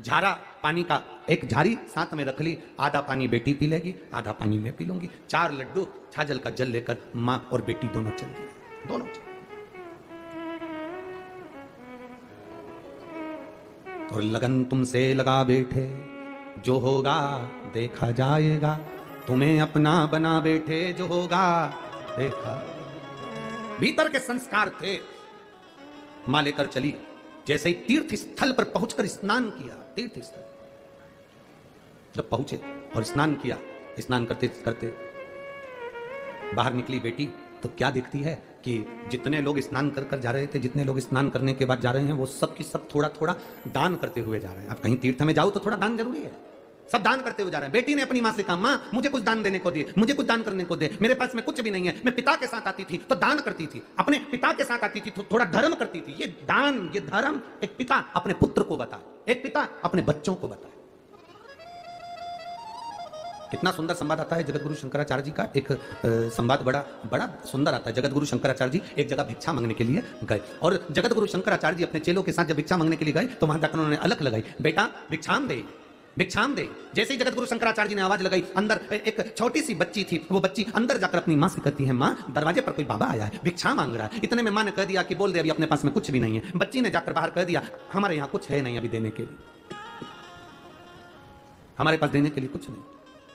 झारा पानी का एक झारी साथ में रख ली, आधा पानी बेटी पी लेगी, आधा पानी मैं पी लूंगी। 4 लड्डू छाजल का जल लेकर मां और बेटी दोनों चल गई, दोनों चल। और लगन तुमसे लगा बैठे, जो होगा देखा जाएगा, तुम्हें अपना बना बैठे, जो होगा देखा। भीतर के संस्कार थे, मां लेकर चली। जैसे ही तीर्थ स्थल पर पहुंचकर स्नान किया, तीर्थ स्थल जब पहुंचे और स्नान किया, स्नान करते करते बाहर निकली बेटी तो क्या देखती है कि जितने लोग स्नान कर कर जा रहे थे, जितने लोग स्नान करने के बाद जा रहे हैं, वो सब की सब थोड़ा थोड़ा दान करते हुए जा रहे हैं। अब कहीं तीर्थ में जाओ तो थोड़ा दान जरूरी है, सब दान करते हुए जा रहे हैं। बेटी ने अपनी मां से कहा, मां मुझे कुछ दान देने को दे, मुझे कुछ दान करने को दे, मेरे पास में कुछ भी नहीं है। मैं पिता के साथ आती थी तो दान करती थी, अपने पिता के साथ आती थी तो थोड़ा धर्म करती थी। ये दान, ये धर्म एक पिता अपने पुत्र को बताए, एक पिता अपने बच्चों को बताए। कितना सुंदर संवाद आता है जगत गुरु शंकराचार्य जी का। एक संवाद बड़ा बड़ा सुंदर आता है। जगत गुरु शंकराचार्य जी एक जगह भिक्षा मांगने के लिए गए और जगत गुरु शंकराचार्य जी अपने चेलों के साथ जब भिक्षा मांगने के लिए गए तो वहां जाकर उन्होंने अलख लगाई, बेटा भिक्षाम दे, भिक्षाम दे। जैसे ही जगत गुरु शंकराचार्य जी ने आवाज लगाई, अंदर एक छोटी सी बच्ची थी, वो बच्ची अंदर जाकर अपनी मां से कहती है, मां दरवाजे पर कोई बाबा आया है, भिक्षा मांग रहा है। इतने में मां ने कह दिया कि बोल दे अभी अपने पास में कुछ भी नहीं है। बच्ची ने जाकर बाहर कह दिया, हमारे यहाँ कुछ है नहीं अभी देने के लिए, हमारे पास देने के लिए कुछ नहीं।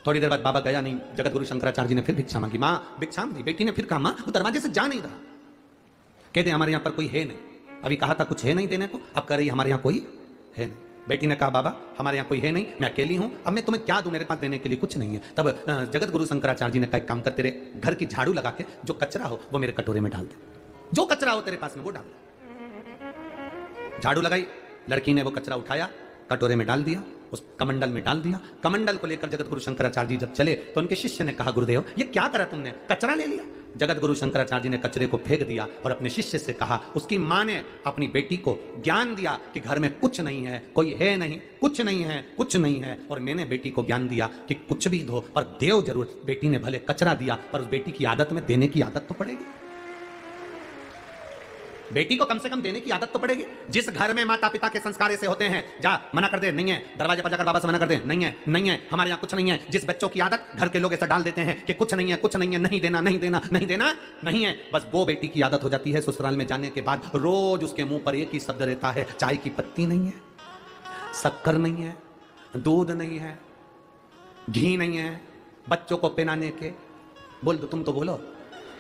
थोड़ी देर बाद बाबा गया नहीं, जगत गुरु शंकराचार्य जी ने फिर भिक्षा मांगी, मां भिक्षाम दी। बेटी ने फिर कहा, मां वो दरवाजे से जा नहीं रहा। कहते हमारे यहाँ पर कोई है नहीं, अभी कहा था कुछ है नहीं देने को, अब कह रही हमारे यहाँ कोई है नहीं। बेटी ने कहा, बाबा हमारे यहाँ कोई है नहीं, मैं अकेली हूं, अब मैं तुम्हें क्या दूं, मेरे पास देने के लिए कुछ नहीं है। तब जगत गुरु शंकराचार्य जी ने कहा, एक काम कर, तेरे घर की झाड़ू लगा के जो कचरा हो वो मेरे कटोरे में डाल दे, जो कचरा हो तेरे पास में वो डाल दे। झाड़ू लगाई, लड़की ने वो कचरा उठाया, कटोरे में डाल दिया, उस कमंडल में डाल दिया। कमंडल को लेकर जगत गुरु शंकराचार्य जी जब चले तो उनके शिष्य ने कहा, गुरुदेव ये क्या करा तुमने, कचरा ले लिया। जगत गुरु शंकराचार्य जी ने कचरे को फेंक दिया और अपने शिष्य से कहा, उसकी मां ने अपनी बेटी को ज्ञान दिया कि घर में कुछ नहीं है, कोई है नहीं, कुछ नहीं है, कुछ नहीं है। और मैंने बेटी को ज्ञान दिया कि कुछ भी दो और देव जरूर। बेटी ने भले कचरा दिया पर उस बेटी की आदत में देने की आदत तो पड़ेगी, बेटी को कम से कम देने की आदत तो पड़ेगी। जिस घर में माता पिता के संस्कार ऐसे होते हैं, जा मना कर दे, नहीं है, दरवाजे पर जाकर बाबा से मना कर दे, नहीं है, नहीं है, हमारे यहाँ कुछ नहीं है। जिस बच्चों की आदत घर के लोग ऐसा डाल देते हैं कि कुछ नहीं है, कुछ नहीं है, नहीं देना, नहीं देना, नहीं देना, नहीं है, बस वो बेटी की आदत हो जाती है। ससुराल में जाने के बाद रोज उसके मुंह पर एक ही शब्द रहता है, चाय की पत्ती नहीं है, शक्कर नहीं है, दूध नहीं है, घी नहीं है, बच्चों को पहनाने के बोल दो, तुम तो बोलो,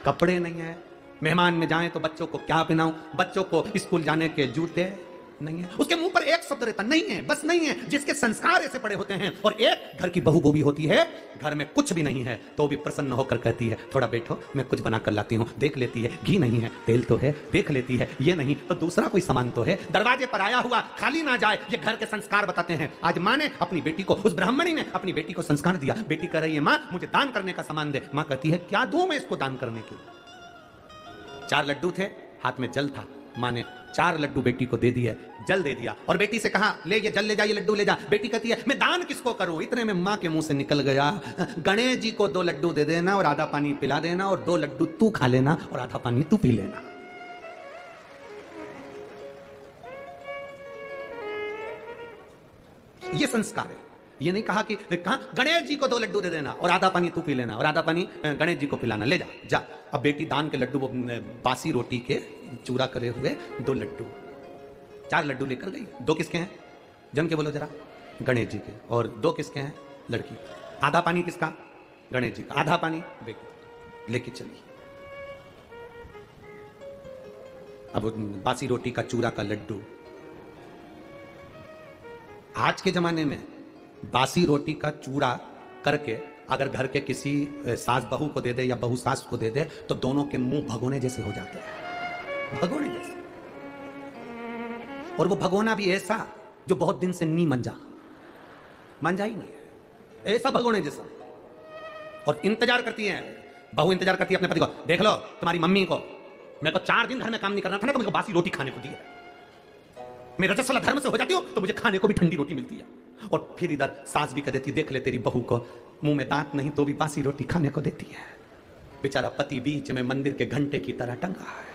कपड़े नहीं है, मेहमान में जाएं तो बच्चों को क्या पहनाऊं, बच्चों को स्कूल जाने के जूते नहीं है। उसके मुंह पर एक शब्द रहता, नहीं है, बस नहीं है। जिसके संस्कार ऐसे पड़े होते हैं। और एक घर की बहू वो भी होती है, घर में कुछ भी नहीं है तो भी प्रसन्न होकर कहती है, थोड़ा बैठो मैं कुछ बना कर लाती हूं। देख लेती है, घी नहीं है, तेल तो है, देख लेती है, ये नहीं तो दूसरा कोई सामान तो है, दरवाजे पर आया हुआ खाली ना जाए। ये घर के संस्कार बताते हैं। आज मां ने अपनी बेटी को, उस ब्राह्मणी ने अपनी बेटी को संस्कार दिया। बेटी कह रही है, मां मुझे दान करने का सामान दे। मां कहती है, क्या दूं मैं इसको दान करने के लिए। 4 लड्डू थे, हाथ में जल था, मां ने 4 लड्डू बेटी को दे दिए, जल दे दिया और बेटी से कहा, ले ये जल ले जा, ये लड्डू ले जा। बेटी कहती है, मैं दान किसको करूं। इतने में मां के मुंह से निकल गया, गणेश जी को 2 लड्डू दे देना और आधा पानी पिला देना और 2 लड्डू तू खा लेना और आधा पानी तू पी लेना। ये संस्कार है। ये नहीं कहा कि कहा गणेश जी को 2 लड्डू दे देना और आधा पानी तू पी लेना और आधा पानी गणेश जी को पिलाना, ले जा जा। अब बेटी दान के लड्डू, बासी रोटी के चूरा करे हुए 2 लड्डू, 4 लड्डू लेकर गई। 2 किसके हैं, जम के बोलो जरा, गणेश जी के, और 2 किसके हैं, लड़की। आधा पानी किसका, गणेश जी का, आधा पानी बेटी लेके चली। अब बासी रोटी का चूरा का लड्डू, आज के जमाने में बासी रोटी का चूरा करके अगर घर के किसी सास बहू को दे दे या बहू सास को दे दे तो दोनों के मुंह भगोने जैसे हो जाते हैं, भगोने जैसे। और वो भगोना भी ऐसा जो बहुत दिन से नहीं मंजा ही नहीं है, ऐसा भगोने जैसा। और इंतजार करती है बहू, इंतजार करती है अपने पति को, देख लो तुम्हारी मम्मी को, मेरे को 4 दिन घर में काम नहीं करना था ना, तो मेरे को बासी रोटी खाने को दी है। मैं रजस्वला धर्म से हो जाती हूँ तो मुझे खाने को भी ठंडी रोटी मिलती है। और फिर इधर सास भी कह देती, देख ले तेरी बहू को मुंह में दांत नहीं तो भी बासी रोटी खाने को देती है। बेचारा पति बीच में मंदिर के घंटे की तरह टंगा है।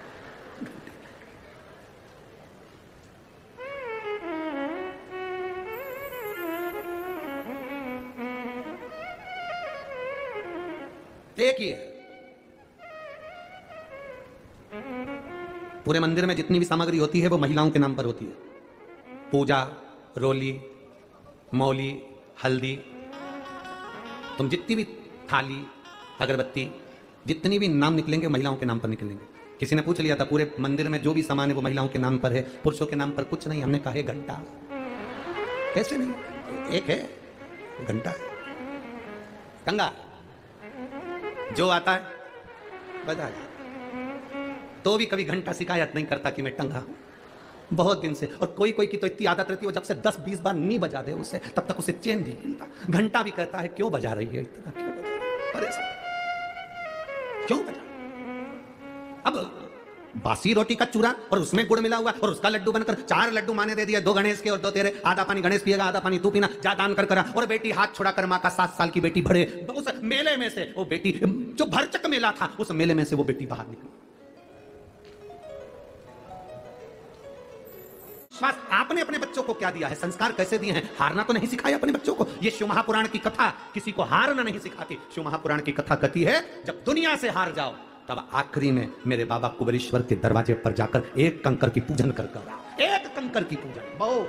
देखिए, पूरे मंदिर में जितनी भी सामग्री होती है वो महिलाओं के नाम पर होती है। पूजा, रोली, मौली, हल्दी, तुम जितनी भी थाली, अगरबत्ती, जितनी भी नाम निकलेंगे महिलाओं के नाम पर निकलेंगे। किसी ने पूछ लिया था पूरे मंदिर में जो भी सामान है वो महिलाओं के नाम पर है, पुरुषों के नाम पर कुछ नहीं। हमने कहा है घंटा। कैसे नहीं, एक है घंटा है। टंगा जो आता है बजा जाए, तो भी कभी घंटा शिकायत नहीं करता कि मैं टंगा हूं बहुत दिन से। और कोई कोई की तो इतनी आदत रहती है, वो जब से 10-20 बार नहीं बजा दे उसे तब तक उसे चैन नहीं मिलता। घंटा भी कहता है क्यों बजा रही है इतना, क्यों बजा रही है? परेशान क्यों बजा। अब बासी रोटी का चूरा और उसमें गुड़ मिला हुआ और उसका लड्डू बनकर 4 लड्डू माने दे दिया, 2 गणेश के और 2 तेरे। आधा पानी गणेश पिएगा, आधा पानी तू पीना, जा दान कर करा। और बेटी हाथ छोड़ा कर माँ का 7 साल की बेटी भरे उस मेले में से, वो बेटी जो भरचक मेला था उस मेले में से वो बेटी बाहर निकली। बस आपने अपने बच्चों को क्या दिया है, संस्कार कैसे दिए हैं? हारना तो नहीं सिखाया अपने बच्चों को। ये शिव महापुराण की कथा किसी को हारना नहीं सिखाती। शिव महापुराण की कथा कहती है जब दुनिया से हार जाओ तब आखिरी में मेरे बाबा कुबेरेश्वर के दरवाजे पर जाकर एक कंकर की पूजन कर कर, एक कंकर की पूजन। बहु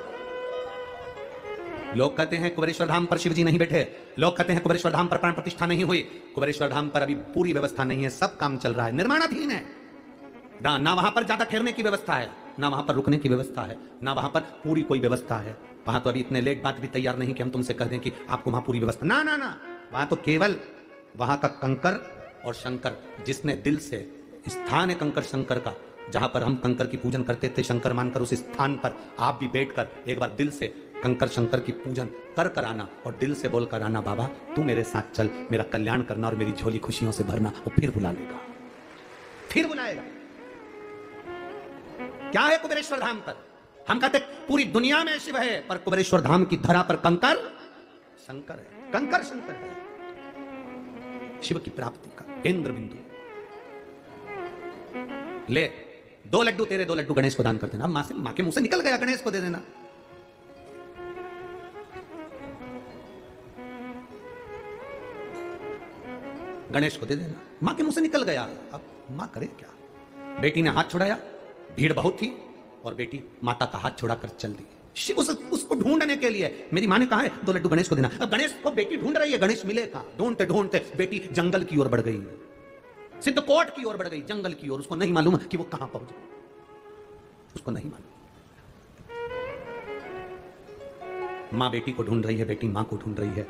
लोग कहते हैं कुबेरेश्वर धाम पर शिवजी नहीं बैठे, लोग कहते हैं कुबेरेश्वर धाम पर प्राण प्रतिष्ठा नहीं हुई। कुबेरेश्वर धाम पर अभी पूरी व्यवस्था नहीं है, सब काम चल रहा है, निर्माणाधीन है। ना वहां पर ज्यादा ठहरने की व्यवस्था है, ना वहां पर रुकने की व्यवस्था है, ना वहां पर पूरी कोई व्यवस्था है। वहां तो अभी इतने लेट बात भी तैयार नहीं कि हम तुमसे कह दें कि आपको वहां पूरी व्यवस्था, ना ना ना। वहां तो केवल वहां का कंकर और शंकर, जिसने दिल से, स्थान है कंकर शंकर का, जहां पर हम कंकर की पूजन करते थे शंकर मानकर, उस स्थान पर आप भी बैठकर एक बार दिल से कंकर शंकर की पूजन कर आना और दिल से बोल कर आना, बाबा तू मेरे साथ चल, मेरा कल्याण करना और मेरी झोली खुशियों से भरना। वो फिर बुला लेगा, फिर बुलाएगा। क्या है कुबेरेश्वर धाम पर? हम कहते पूरी दुनिया में शिव है, पर कुबेरेश्वर धाम की धरा पर कंकर शंकर है, कंकर शंकर है। शिव की प्राप्ति का केंद्र बिंदु। ले 2 लड्डू तेरे, 2 लड्डू गणेश को दान कर देना। मां के मुंह से निकल गया, गणेश को दे देना। गणेश को दे देना, मां के मुंह से निकल गया। अब मां करे क्या? बेटी ने हाथ छुड़ाया, भीड़ बहुत थी और बेटी माता का हाथ छोड़ाकर चल दी उसको ढूंढने के लिए। मेरी मां ने कहा है 2 लड्डू गणेश को देना। अब गणेश को बेटी ढूंढ रही है, गणेश मिले कहां? ढूंढते ढूंढते बेटी जंगल की ओर बढ़ गई, सिद्धकोट की ओर बढ़ गई, जंगल की ओर। उसको नहीं मालूम कि वो कहां पहुंच गई, उसको नहीं मालूम। मां बेटी को ढूंढ रही है, बेटी मां को ढूंढ रही है।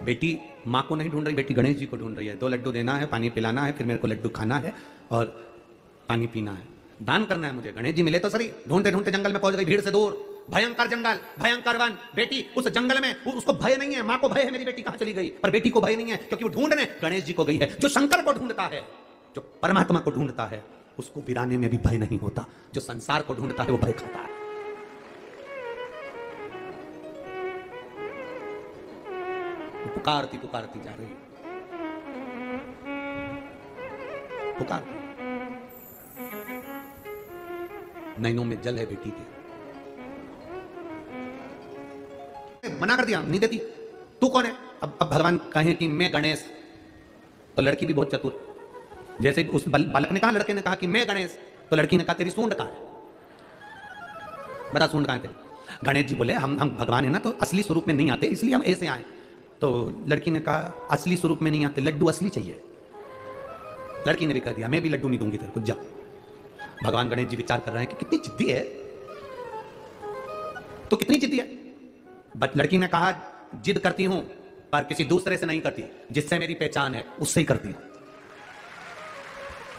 बेटी मां को नहीं ढूंढ रही, बेटी गणेश जी को ढूंढ रही है। 2 लड्डू देना है, पानी पिलाना है, फिर मेरे को लड्डू खाना है और पानी पीना है, दान करना है मुझे। गणेश जी मिले तो सही। ढूंढते ढूंढते जंगल में पहुंच गई, भीड़ से दूर, भयंकर जंगल, भयंकर वन। बेटी उस जंगल में, उसको भय नहीं है। मां को भय है मेरी बेटी कहां चली गई, पर बेटी को भय नहीं है क्योंकि वो ढूंढने गणेश जी को गई है। जो शंकर को ढूंढता है, जो परमात्मा को ढूंढता है, उसको गिराने में भी भय नहीं होता। जो संसार को ढूंढता है वो भय खाता है। पुकारती पुकारती जा रही, पुकारती। नैनों में जल है बेटी के। मना कर दिया, नहीं देती। तू कौन है? अब भगवान कहे कि मैं गणेश, तो लड़की भी बहुत चतुर। जैसे उस बालक ने कहा, लड़के ने कहा कि मैं गणेश, तो लड़की ने कहा तेरी सूंड कहां है, बता सूंड कहां है तेरी? गणेश जी बोले हम भगवान है ना, तो असली स्वरूप में नहीं आते, इसलिए हम ऐसे आए। तो लड़की ने कहा असली स्वरूप में नहीं आते, लड्डू असली चाहिए। लड़की ने भी कह दिया मैं भी लड्डू नहीं दूंगी तेरे को, जा। भगवान गणेश जी विचार कर रहे हैं कि कितनी जिद्दी है, तो कितनी जिद्दी है। बट लड़की ने कहा जिद करती हूं पर किसी दूसरे से नहीं करती, जिससे मेरी पहचान है उससे ही करती हूं।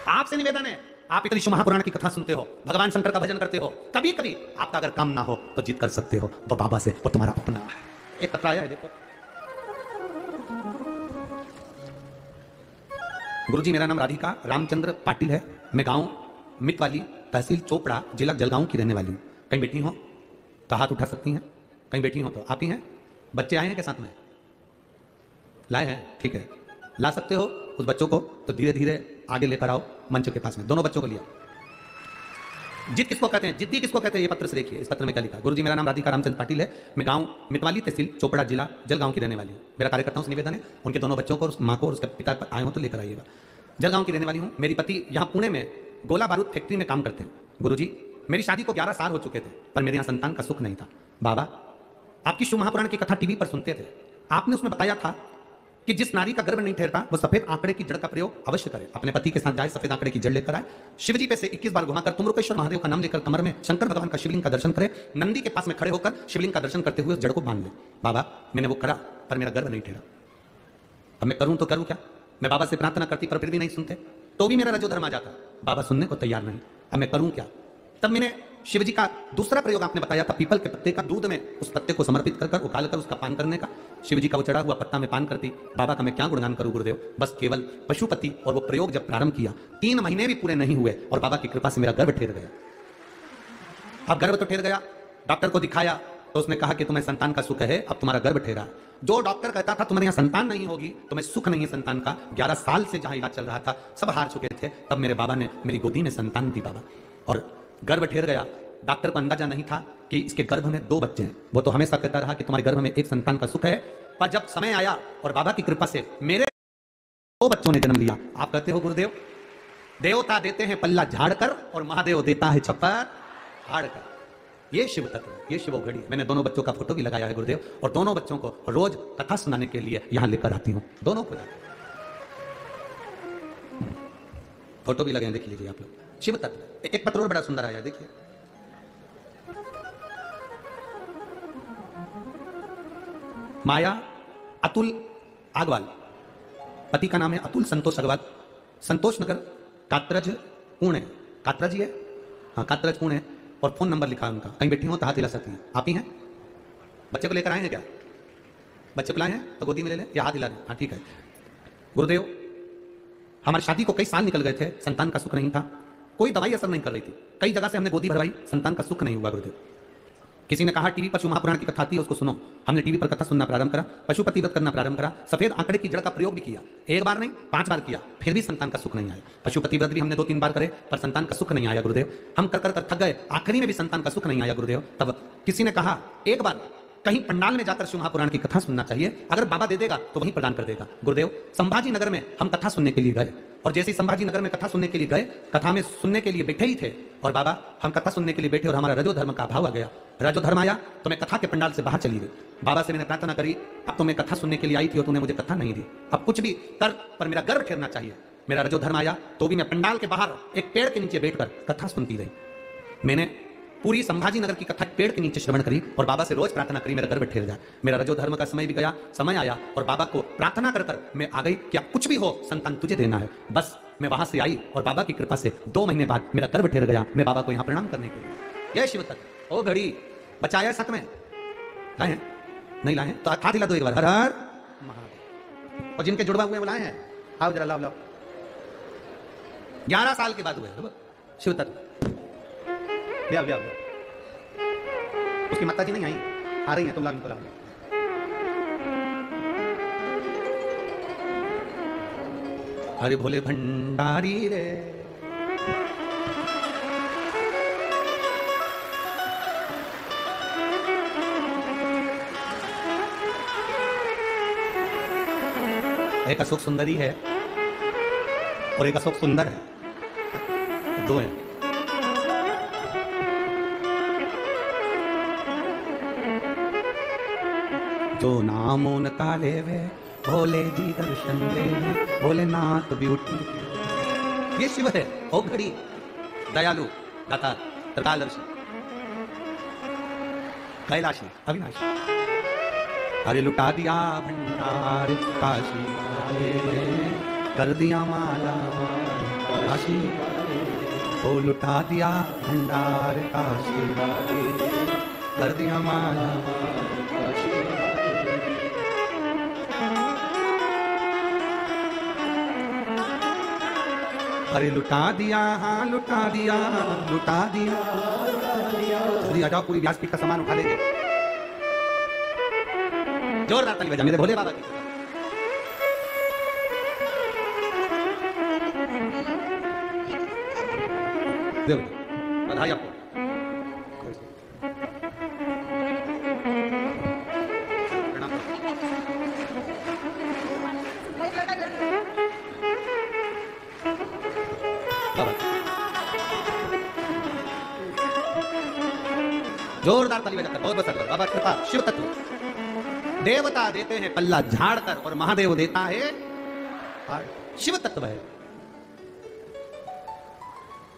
आपसे निवेदन है, आप इतनी शिव महापुराण की कथा सुनते हो, भगवान शंकर का भजन करते हो, कभी कभी आपका अगर काम ना हो तो जिद कर सकते हो, तो बाबा से, वो तुम्हारा अपना है। एक कथा आया है, देखो। गुरुजी मेरा नाम राधिका रामचंद्र पाटिल है, मैं गांव मितवाली, तहसील चोपड़ा, जिला जलगांव की रहने वाली हूँ। कहीं बेटी हो तो हाथ उठा सकती हैं, कहीं बेटी हो तो आप ही हैं। बच्चे आए हैं के साथ में लाए हैं, ठीक है, ला सकते हो उस बच्चों को, तो धीरे धीरे आगे लेकर आओ मंच के पास में। दोनों बच्चों को लिया। जिद किसको कहते हैं, जिद्दी किसको कहते हैं, ये पत्र से देखिए। इस पत्र में क्या लिखा? गुरुजी मेरा नाम राधिका रामचंद्र पाटिल है, मैं गांव मितवाली, तहसील चोपड़ा, जिला जलगांव की रहने वाली हूँ। मेरा कार्यकर्ताओं से निवेदन है, उनके दोनों बच्चों को और माँ को और उसके पिता आए हो तो लेकर आइएगा। जलगांव की रहने वाली हूँ। मेरी पति यहाँ पुणे में गोला बारूद फैक्ट्री में काम करते हैं। गुरुजी मेरी शादी को 11 साल हो चुके थे, पर मेरे यहाँ संतान का सुख नहीं था। बाबा आपकी शिव महापुराण की कथा टीवी पर सुनते थे, आपने उसमें बताया था कि जिस नारी का गर्भ नहीं ठहरता वो सफेद आंकड़े की जड़ का प्रयोग अवश्य करे, अपने पति के साथ जाए, सफेद आंकड़े की जड़ लेकर आए, शिवजी पे से 21 बार घुमाकर तुम्रकेश्वर महादेव का नाम लेकर कमर में शंकर भगवान का शिवलिंग का दर्शन करे, नंदी के पास में खड़े होकर शिवलिंग का दर्शन करते हुए उस जड़ को बांध ले। बाबा मैंने वो करा पर मेरा गर्भ नहीं ठहरा, अब मैं करूं तो करूं क्या? मैं बाबा से प्रार्थना करती पर फिर भी नहीं सुनते, तो भी मेरा रजोधर्म आ जाता, बाबा सुनने को तैयार नहीं, अब मैं करूं क्या? तब मैंने शिवजी का दूसरा प्रयोग आपने बताया था, पीपल के पत्ते का दूध में उस पत्ते को समर्पित कर उकाल कर उसका पान करने का। शिवजी का वो चढ़ा हुआ पत्ता में पान करती। बाबा का मैं क्या गुणगान करूं गुरुदेव, बस केवल पशुपति और वो प्रयोग जब प्रारंभ किया 3 महीने भी पूरे नहीं हुए और बाबा की कृपा से मेरा गर्भ ठहर गया। अब गर्भ तो ठहर गया, डॉक्टर को दिखाया तो उसने कहा कि तुम्हें संतान का सुख है, अब तुम्हारा गर्भ ठहरा। जो डॉक्टर कहता था तुम्हारे यहाँ संतान नहीं होगी, तुम्हें सुख नहीं है संतान का, 11 साल से जहां इलाज चल रहा था सब हार चुके थे, तब मेरे बाबा ने मेरी गोदी में संतान दी बाबा, और गर्भ ठहर गया। डॉक्टर को अंदाजा नहीं था कि इसके गर्भ में 2 बच्चे हैं, वो तो हमेशा कहता रहा कि तुम्हारे गर्भ में एक संतान का सुख है, पर जब समय आया और बाबा की कृपा से मेरे 2 बच्चों ने जन्म लिया। आप कहते हो गुरुदेव देवता देते हैं पल्ला झाड़कर और महादेव देता है छप्पर हाड़कर, ये शिव तत्व, ये शिव घड़ी। मैंने दोनों बच्चों का फोटो भी लगाया है गुरुदेव, और दोनों बच्चों को रोज कथा सुनाने के लिए यहां लेकर आती हूं, दोनों को फोटो भी लगे, देख लीजिए आप लोग। शिव तत्व एक पत्र और बड़ा सुंदर आया, देखिए माया अतुल आगवाल, पति का नाम है अतुल संतोष अग्रवाल, संतोष नगर कात्रज पुणे, कात्रज ही है, हाँ कात्रज पुणे, और फोन नंबर लिखा है उनका, कहीं बैठी हो तो हाथ हिला सकती हैं। आप ही हैं? बच्चे को लेकर आए हैं क्या? बच्चे को लाए हैं तो गोदी में ले लें या हाथ हिला दें? हाँ ठीक है। गुरुदेव हमारी शादी को कई साल निकल गए थे, संतान का सुख नहीं था, कोई दवाई असर नहीं कर रही थी, कई जगह से हमने गोदी भरवाई, संतान का सुख नहीं हुआ गुरुदेव। किसी ने कहा टीवी पर शिव महापुराण की कथा आती है उसको सुनो, हमने टीवी पर कथा सुनना प्रारंभ करा, पशुपति व्रत करना प्रारंभ करा, सफेद आंकड़े की जड़ का प्रयोग भी किया, 1 बार नहीं 5 बार किया, फिर भी संतान का सुख नहीं आया। पशुपति व्रत भी हमने 2-3 बार करे पर संतान का सुख नहीं आया गुरुदेव, हम कर कर थक गए, आखिरी में भी संतान का सुख नहीं आया गुरुदेव। तब किसी ने कहा 1 बार कहीं पंडाल में जाकर शिव महापुराण की कथा सुनना चाहिए, अगर बाबा दे देगा तो वहीं प्रदान कर देगा। गुरुदेव संभाजी नगर में हम कथा सुनने के लिए गए, और जैसे ही संभाजी नगर में कथा सुनने के लिए गए, कथा में सुनने के लिए बैठे ही थे, और बाबा हम कथा सुनने के लिए बैठे और हमारा रजो धर्म का अभाव आ गया, रजो धर्म आया तो मैं कथा के पंडाल से बाहर चली गई। बाबा से मैंने प्रार्थना करी, अब तो मैं कथा सुनने के लिए आई थी और तूने मुझे कथा नहीं दी, अब कुछ भी कर पर मेरा गर्भ ठहरना चाहिए। मेरा रजो धर्म आया तो भी मैं पंडाल के बाहर एक पेड़ के नीचे बैठकर कथा सुनती रही। मैंने पूरी संभाजी नगर की कथा पेड़ के नीचे श्रवण करी और बाबा से रोज प्रार्थना करी मेरा गर्भ ठहर जाए। मेरा रजो धर्म का समय भी गया, समय आया और बाबा को प्रार्थना कर कर मैं आ गई कि अब कुछ भी हो संतान तुझे देना है। बस मैं वहां से आई और बाबा की कृपा से 2 महीने बाद मेरा गर्भ ठहर गया। मैं बाबा को यहाँ प्रणाम करने के लिए, यह शिव तत्व। ओ घड़ी बचाया साथ में लाए हैं? नहीं लाए हैं तो हाथ हिला दो एक बार, हर हर महादेव। और जिनके जुड़वा हुए लाए हैं, आओ जरा लाओ लाओ। 11 साल के बाद हुए शिव तत्व। ले आओ। उसकी माता जी नहीं आई, आ रही हैं, तुम लाओ, लाओ। अरे भोले भंडारी रे, एक अशोक सुंदरी है और एक अशोक सुंदर है, 2 हैं। जो नाम उनका लेवे भोले जी दर्शन देवे, भोलेनाथ ब्यूटी, ये शिव है। ओ घड़ी दयालु दाता त्रिकालदर्शी कैलाशी अविनाशी। अरे लुटा दिया भंडार काशी कर दिया माला काशी, ओ लुटा दिया भंडार काशी कर दिया माला काशी। अरे लुटा दिया, हाँ लुटा दिया, लुटा दिया, आ जाओ पूरी व्यासपीठ का सामान उठा लेंगे। जोरदार ताली बजा मेरे भोले बाबा की। बधाई आपको। जोरदार ताली बजाकर बहुत बहुत बाबा कृपा शिव तत्व देवता देते हैं पल्ला झाड़कर और महादेव देता है शिव तत्व है।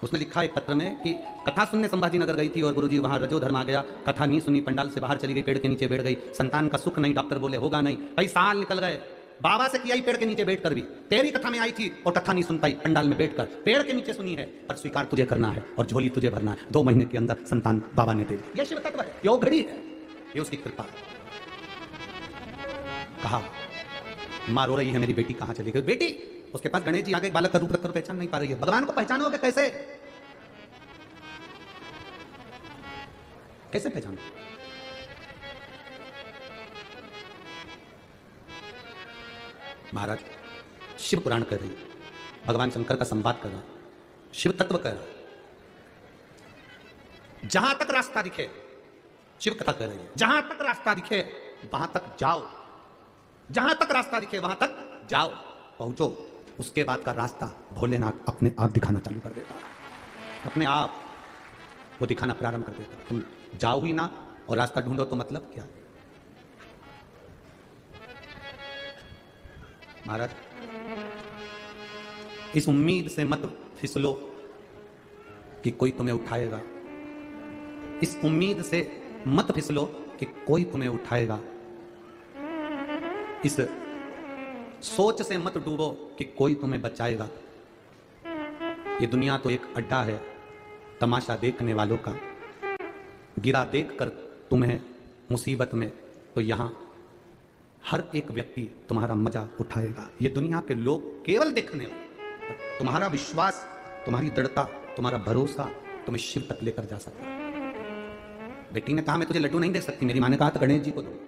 उसने लिखा एक पत्र में कि कथा सुनने संभाजी नगर गई थी और गुरुजी वहां रजोधर्म आ गया, कथा नहीं सुनी, पंडाल से बाहर चली गई, पेड़ के नीचे बैठ गई, संतान का सुख नहीं, डॉक्टर बोले होगा नहीं, कई साल निकल गए, बाबा से किया ही पेड़ के नीचे बैठकर भी, तेरी कथा में आई थी और कथा नहीं सुन पाई, पंडाल में बैठकर पेड़ के नीचे सुनी है, पर स्वीकार तुझे करना है और झोली तुझे भरना है, 2 महीने के अंदर संतान बाबा ने दे दी। यह शिव तत्व है, ये घड़ी है, ये उसकी कृपा है। कहा मां रो रही है, मेरी बेटी कहां चली गई? बेटी उसके पास गणेश जी आगे बालक का रूप रखकर पहचान नहीं पा रही है। भगवान को पहचानोगे कैसे? कैसे पहचानो? महाराज शिव पुराण कर रही, भगवान शंकर का संवाद कर रहा, शिव तत्व कर रहा, जहां तक रास्ता दिखे शिव कथा कर रही है, जहां तक रास्ता दिखे वहां तक जाओ, जहां तक रास्ता दिखे वहां तक जाओ, पहुंचो। उसके बाद का रास्ता भोलेनाथ अपने आप दिखाना चालू कर देता, अपने आप वो दिखाना प्रारंभ कर देता। तुम जाओ ही ना और रास्ता ढूंढो तो मतलब क्या? महाराज इस उम्मीद से मत फिसलो कि कोई तुम्हें उठाएगा, इस उम्मीद से मत फिसलो कि कोई तुम्हें उठाएगा, इस सोच से मत डूबो कि कोई तुम्हें बचाएगा। ये दुनिया तो एक अड्डा है तमाशा देखने वालों का, गिरा देखकर तुम्हें मुसीबत में तो यहां हर एक व्यक्ति तुम्हारा मजा उठाएगा। ये दुनिया के लोग केवल देखने वाले, तुम्हारा विश्वास, तुम्हारी दृढ़ता, तुम्हारा भरोसा तुम्हें शिव तक लेकर जा सकता है। बेटी ने कहा मैं तुझे लड्डू नहीं दे सकती, मेरी मां ने कहा तो गणेश जी को दो।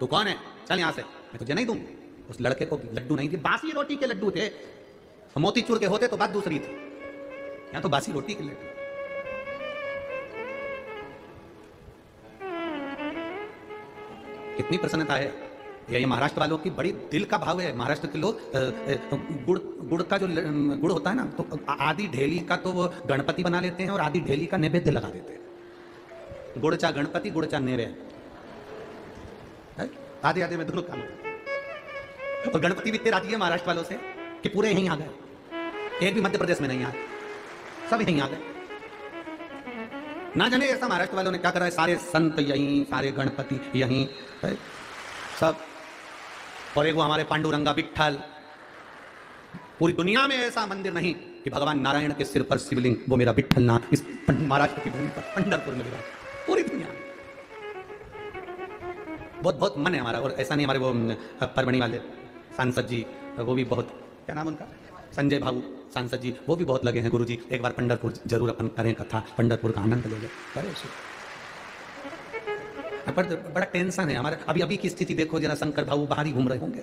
तू कौन है? चल यहां से, मैं तुझे नहीं दूंगी। उस लड़के को लड्डू नहीं दी, बासी रोटी के लड्डू थे, मोतीचूर के होते तो बात दूसरी थी, यहां तो बासी रोटी के लड्डू। कितनी प्रसन्नता है। ये महाराष्ट्र वालों की बड़ी दिल का भाव है। महाराष्ट्र के लोग गुड़ का जो गुड़ होता है ना, तो आधी ढेली का तो वो गणपति बना लेते हैं और आधी ढेली का नैवेद्य लगा देते हैं। गुड़चा गणपति, गुड़चा नैवेद्य, आधे आधे में दोनों काम। और गणपति भी इतने राजी है महाराष्ट्र वालों से कि पूरे यहीं आ गए, एक भी मध्य प्रदेश में नहीं आए, सब यहीं आ गए। ना जाने ऐसा महाराष्ट्र वालों ने क्या करा है, सारे संत यहीं, सारे गणपति यहीं सब। और एक वो हमारे पांडुरंगा विट्ठल, पूरी दुनिया में ऐसा मंदिर नहीं कि भगवान नारायण के सिर पर शिवलिंग, वो मेरा विट्ठल नाथ इस महाराष्ट्र की भूमि पर पंढरपुर में मिला, पूरी दुनिया में। बहुत बहुत मन है हमारा। और ऐसा नहीं, हमारे वो परभणी वाले सांसद जी, वो भी बहुत, क्या नाम उनका, संजय भाऊ सांसद जी, वो भी बहुत लगे हैं, गुरुजी एक बार पंढरपुर जरूर अपन करें कथा, पंढरपुर का आनंद ले लें। पर बड़ा टेंशन है हमारे। अभी अभी की स्थिति देखो जरा, शंकर भाऊ बाहर ही घूम रहे होंगे,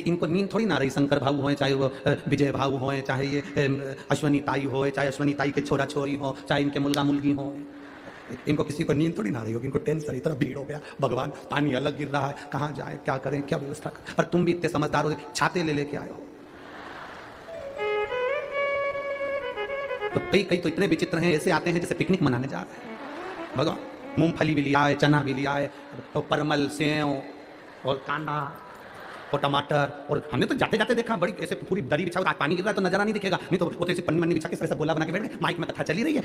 इनको नींद थोड़ी ना रही। शंकर भाऊ हो, चाहे वो विजय भाऊ हो, चाहे ये अश्वनी ताई हो, चाहे अश्वनी ताई के छोरा छोरी हो, चाहे इनके मुलगा मुलगी हो, इनको किसी को नींद थोड़ी ना रही होगी। इनको टेंशन, इतना भीड़ हो गया, भगवान पानी अलग गिर रहा है, कहाँ जाए, क्या करें, क्या व्यवस्था करें। और तुम भी इतने समझदार हो, छाते ले लेके आए हो। तो कई तो इतने विचित्र हैं, ऐसे आते हैं जैसे पिकनिक मनाने जा रहे हैं। भगवान मूंगफली भी लिया है, चना भी लिया है, तो परमल, सेव और कांदा और टमाटर। और हमने तो जाते जाते देखा, बड़ी ऐसे पूरी दरी बिछा, पानी गिर रहा है तो नजारा नहीं दिखेगा, नहीं तो वो तो ऐसे पन्नी बिछा के ऐसा गोला बना के बैठ गए, माइक में कथा चली रही है।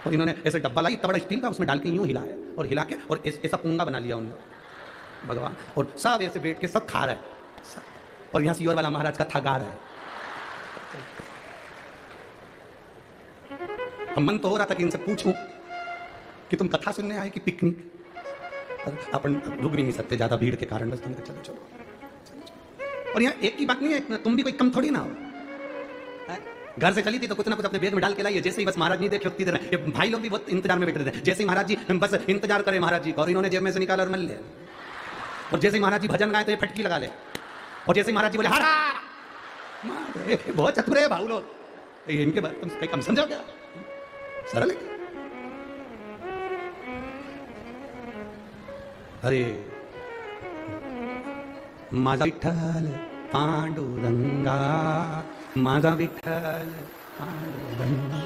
और इन्होंने ऐसे डब्बा लाई, इतना बड़ा स्टील का, उसमें डाल के यूं हिलाया और हिला के और ऐसा पूंगा बना लिया उन्होंने, भगवान। और सब ऐसे बैठ के सब खा रहे हैं, और यहाँ सीवर वाला महाराज कथा गा रहा है। मन तो हो रहा था कि इनसे पूछूं कि तुम कथा सुनने आए कि पिकनिक। अपन रुक भी नहीं सकते ज्यादा भीड़ के कारण, बस तुमने चलो चलो। और यहाँ एक की बात नहीं है, तुम भी कोई कम थोड़ी ना हो। घर से चली थी तो कुछ ना कुछ अपने बैग में डाल के लाइए। जैसे ही बस महाराज नहीं देखे उतनी देर, ये भाई लोग भी बहुत इंतजार में बैठे थे। जैसे ही महाराज जी बस इंतजार करें महाराज जी का, और इन्होंने जेब में से निकाला और मल लिया। और जैसे ही महाराज जी भजन गाए तो ये फटकी लगा ले। और जैसे ही महाराज जी बोले हरा, बहुत चतुर है भाऊ लोग, इनके बात तुम कहीं कम समझो क्या? सरल है। अरे माझा विठ्ठल पांडुरंगा, माझा विठ्ठल पांडुरंगा,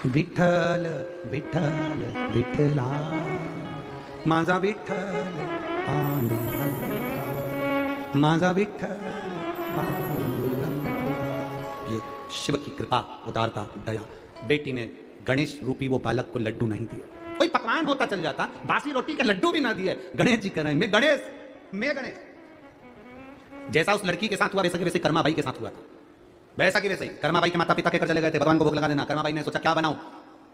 विठ्ठल विठ्ठल विठ्ठला, माझा विठ्ठल माझा विठ्ठल। ये शिव की कृपा, उदारता, दया। बेटी ने गणेश रूपी वो बालक को लड्डू नहीं दिए, कोई पकवान होता चल जाता, बासी रोटी के लड्डू भी ना दिए। गणेश जी कह रहे हैं मैं गणेश। जैसा उस लड़की के साथ हुआ वैसा के वैसे कर्मा बाई के साथ हुआ था, वैसा कि वैसे ही। कर्मा बाई के माता पिता कहकर चले गए थे भगवान को भोग लगा देना। कर्मा बाई ने सोचा क्या बनाऊं,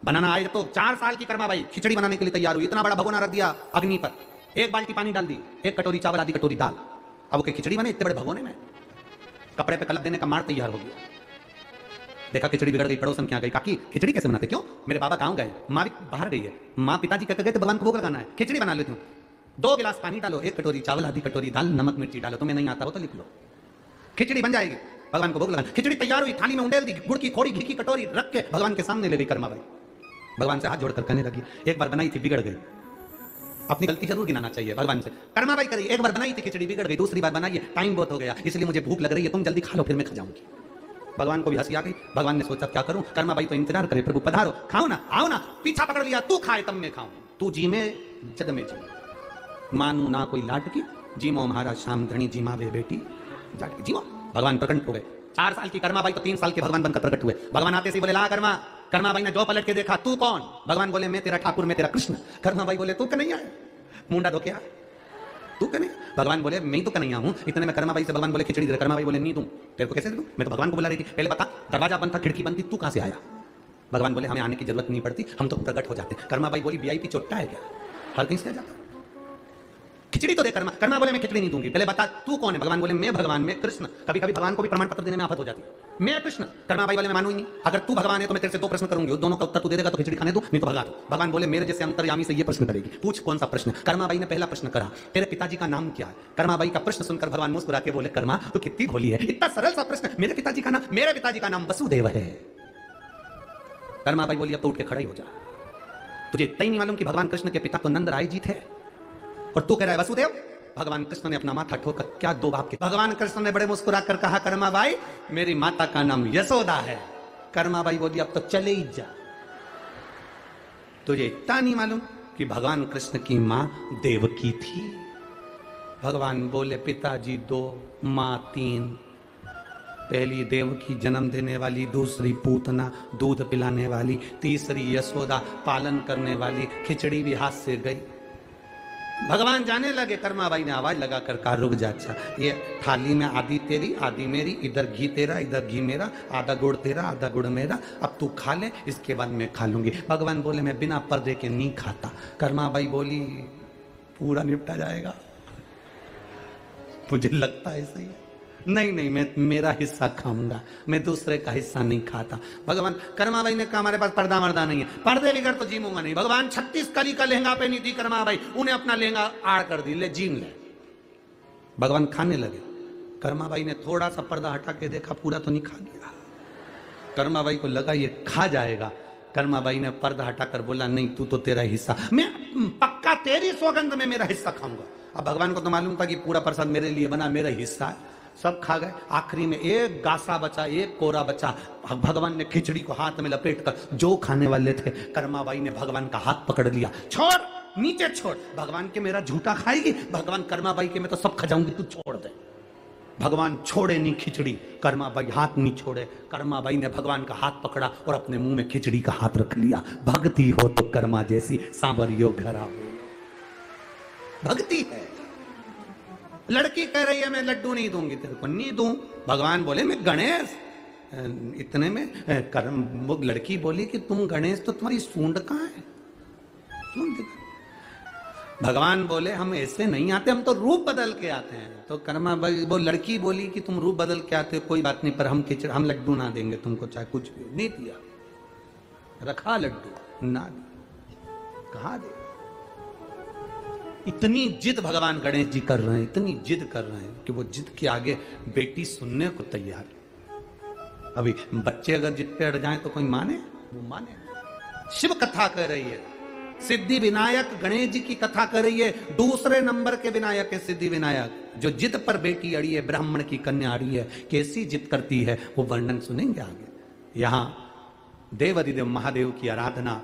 बनाना आए तो 4 साल की कर्मा बाई खिचड़ी बनाने के लिए तैयार हुई। इतना बड़ा भगोना रख दिया अग्नि पर, 1 बाल्टी पानी डाल दी, 1 कटोरी चावल, आधी कटोरी दाल। अब वो खिचड़ी बने इतने बड़े भगोने में, कपड़े पे कलप देने का मार तैयार हो गया। देखा खिचड़ी बिगड़ गई, पड़ोसन क्या गई, काकी खिचड़ी कैसे बनाते, क्यों मेरे बाबा गाँव गए, माँ भी बाहर गई है, माँ पिताजी कहकर गए तो भगवान को भोग लगाना है, खिचड़ी बना लेती हूँ। 2 गिलास पानी डालो, 1 कटोरी चावल, आधी कटोरी दाल, नमक मिर्ची डालो, तुम्हें नहीं आता हो तो लिख लो, खिचड़ी बन जाएगी। भगवान को भोग लगाना। खिचड़ी तैयार हुई, थाली में उंडेल दी, गुड़ की थोड़ी घी की कटोरी रख के भगवान के सामने ले गई कर्मा बाई। भगवान से हाथ जोड़कर कहने लगी, एक बार बनाई थी बिगड़ गई, अपनी गलती जरूर गिनाना चाहिए भगवान से। कर्मा बाई करी, एक बार बनाई थी खिचड़ी बिगड़ गई, दूसरी बार बनाई है, टाइम बहुत हो गया, इसलिए मुझे भूख लग रही है, तुम जल्दी खा लो फिर मैं खा जाऊंगी। भगवान को भी हंसी आ गई। भगवान ने सोचा क्या करूं, कर्मा बाई तो इंतजार करे, प्रभु पधारो, खाओ ना, आओ ना, पीछा पकड़ लिया, तू खाए तब मैं खाऊं, तू जी में जद में जी, मानू ना कोई लाट की, जीमो महाराज श्याम धनी जीमा वे बेटी जाट की, जीमो। भगवान प्रकट हो गए। 4 साल की कर्मा बाई तो 3 साल के भगवान बनकर प्रकट हुए। भगवान आते से बोले ला कर्मा। कर्मा बाई ने जो पलट के देखा, तू कौन? भगवान बोले मैं तेरा ठाकुर, मैं तेरा कृष्ण। कर्मा बाई बोले तू कन्हैया है, मुंडा धो क्या तू कन्हैया? भगवान बोले मैं ही तो कन्हैया हूं। इतने में कर्मा बाई से भगवान बोले खिचड़ी दे। कर्मा बाई बोले नहीं दूं, तेरे को कैसे दूं, मैं तो भगवान को बुला रही थी, पहले बता दरवाजा बंद था, खिड़की बंद थी, तू कहां से आया? भगवान बोले हमें आने की जरूरत नहीं पड़ती, हम तो प्रकट हो जाते। कर्मा बाई बोली वीआईपी चोट्टा है क्या, हर कहीं से आ जाता, खिचड़ी तो दे। कर्मा बोले मैं खिचड़ी नहीं दूंगी, पहले बता तू कौन है? भगवान बोले मैं भगवान, मैं कृष्ण। कभी कभी भगवान को भी प्रमाण पत्र देने में आफत हो जाती है, मैं कृष्ण। कर्मा बाई बोले मैं मानू ही नहीं, अगर तू भगवान है तो मैं तेरे से 2 प्रश्न करूंगी, दोनों का उत्तर तू दे देगा तो खिचड़ी खाने दो, नहीं तो भगा दो। भगवान बोले मेरे जैसे अंतर्यामी से ये प्रश्न करेगी, पूछ कौन सा प्रश्न। कर्मा बाई ने पहला प्रश्न करा, तेरे पिताजी का नाम क्या है? कर्मा बाई का प्रश्न सुनकर भगवान मुस्कुरा के बोले कर्मा तू कितनी भोली है, इतना सरल सा प्रश्न, मेरे पिताजी का नाम, मेरे पिताजी का नाम वसुदेव है। कर्मा बाई बोली अब तो उठ के खड़ा ही हो जा, तुझे इतना ही नहीं मालूम कि भगवान कृष्ण के पिता तो नंद राय जी थे और तू कह रहा है वसुदेव? भगवान कृष्ण ने अपना माथा ठोकर, क्या 2 बाप के? भगवान कृष्ण ने बड़े मुस्कुरा कर कहा कर्मा बाई मेरी माता का नाम यशोदा है। कर्मा बाई बोली अब तो चले ही जा, तुझे इतना नहीं मालूम कि भगवान कृष्ण की मां देवकी थी? भगवान बोले पिताजी 2, मां 3, पहली देवकी जन्म देने वाली, दूसरी पूतना दूध पिलाने वाली, तीसरी यशोदा पालन करने वाली, खिचड़ी भी हाथ से गई। भगवान जाने लगे। कर्मा बाई ने आवाज लगाकर कहा रुक जा, अच्छा ये थाली में आधी तेरी आधी मेरी, इधर घी तेरा इधर घी मेरा, आधा गुड़ तेरा आधा गुड़ मेरा, अब तू खा ले इसके बाद मैं खा लूंगी। भगवान बोले मैं बिना पर्दे के नहीं खाता। कर्मा बाई बोली पूरा निपटा जाएगा, मुझे लगता है सही है, नहीं नहीं मैं मेरा हिस्सा खाऊंगा, मैं दूसरे का हिस्सा नहीं खाता। भगवान कर्मा बाई ने कहा हमारे पास पर्दा मर्दा नहीं है, पर्दे बिगड़ तो जीमूंगा नहीं। भगवान 36 कली का लहंगा पहनी थी कर्मा बाई, उन्हें अपना लहंगा आड़ कर दी, ले जीम ले। भगवान खाने लगे। कर्मा बाई ने थोड़ा सा पर्दा हटा के देखा, पूरा तो नहीं खा लिया। कर्मा बाई को लगा ये खा जाएगा। कर्मा बाई ने पर्दा हटाकर बोला नहीं तू तो तेरा हिस्सा, मैं पक्का तेरी सौगंध में मेरा हिस्सा खाऊंगा। अब भगवान को तो मालूम था कि पूरा प्रसाद मेरे लिए बना, मेरा हिस्सा है, सब खा गए। आखिरी में एक गासा बचा, एक कोरा बचा। भगवान ने खिचड़ी को हाथ में लपेटकर जो खाने वाले थे, कर्मा बाई ने भगवान का हाथ पकड़ लिया, छोड़ नीचे छोड़। भगवान के मेरा झूठा खाएगी? भगवान कर्मा बाई के मैं तो सब खा जाऊंगी, तू छोड़ दे। भगवान छोड़े नहीं खिचड़ी, कर्मा बाई हाथ नहीं छोड़े। कर्मा बाई ने भगवान का हाथ पकड़ा और अपने मुंह में खिचड़ी का हाथ रख लिया। भक्ति हो तो कर्मा जैसी सांवरियो घरा हो, भक्ति है। लड़की कह रही है मैं लड्डू नहीं दूंगी तेरे को, नहीं दूं। भगवान बोले मैं गणेश। इतने में वो लड़की बोली कि तुम गणेश तो तुम्हारी सूंड कहां है, सूंड दिखा। भगवान बोले हम ऐसे नहीं आते, हम तो रूप बदल के आते हैं। तो कर्मा वो लड़की बोली कि तुम रूप बदल के आते हो, कोई बात नहीं, पर हम लड्डू ना देंगे तुमको, चाहे कुछ भी। नहीं दिया, रखा लड्डू ना दिया, कहा दे। इतनी जिद भगवान गणेश जी कर रहे हैं, इतनी जिद कर रहे हैं कि वो जिद के आगे बेटी सुनने को तैयार है। अभी बच्चे अगर जिद पे अड़ जाए तो कोई माने? वो माने। शिव कथा कर रही है, सिद्धि विनायक गणेश जी की कथा कर रही है। दूसरे नंबर के विनायक है सिद्धि विनायक, जो जिद पर बेटी अड़ी है, ब्राह्मण की कन्या अड़ी है। कैसी जिद करती है वो वर्णन सुनेंगे आगे। यहां देव अधिदेव महादेव की आराधना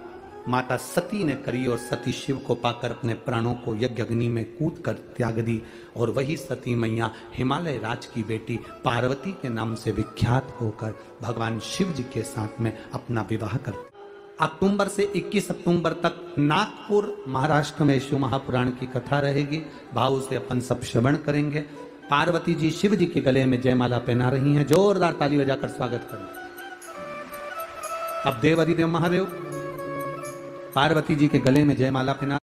माता सती ने करी और सती शिव को पाकर अपने प्राणों को यज्ञ अग्नि में कूद कर त्याग दी। और वही सती मैया हिमालय राज की बेटी पार्वती के नाम से विख्यात होकर भगवान शिव जी के साथ में अपना विवाह कर। अक्टूबर से 21 अक्टूबर तक नागपुर महाराष्ट्र में शिव महापुराण की कथा रहेगी। भाव से अपन सब श्रवण करेंगे। पार्वती जी शिव जी के गले में जयमाला पहना रही हैं। जोरदार ताली बजाकर स्वागत करें। अब देव अधिदेव महादेव पार्वती जी के गले में जयमाला पहना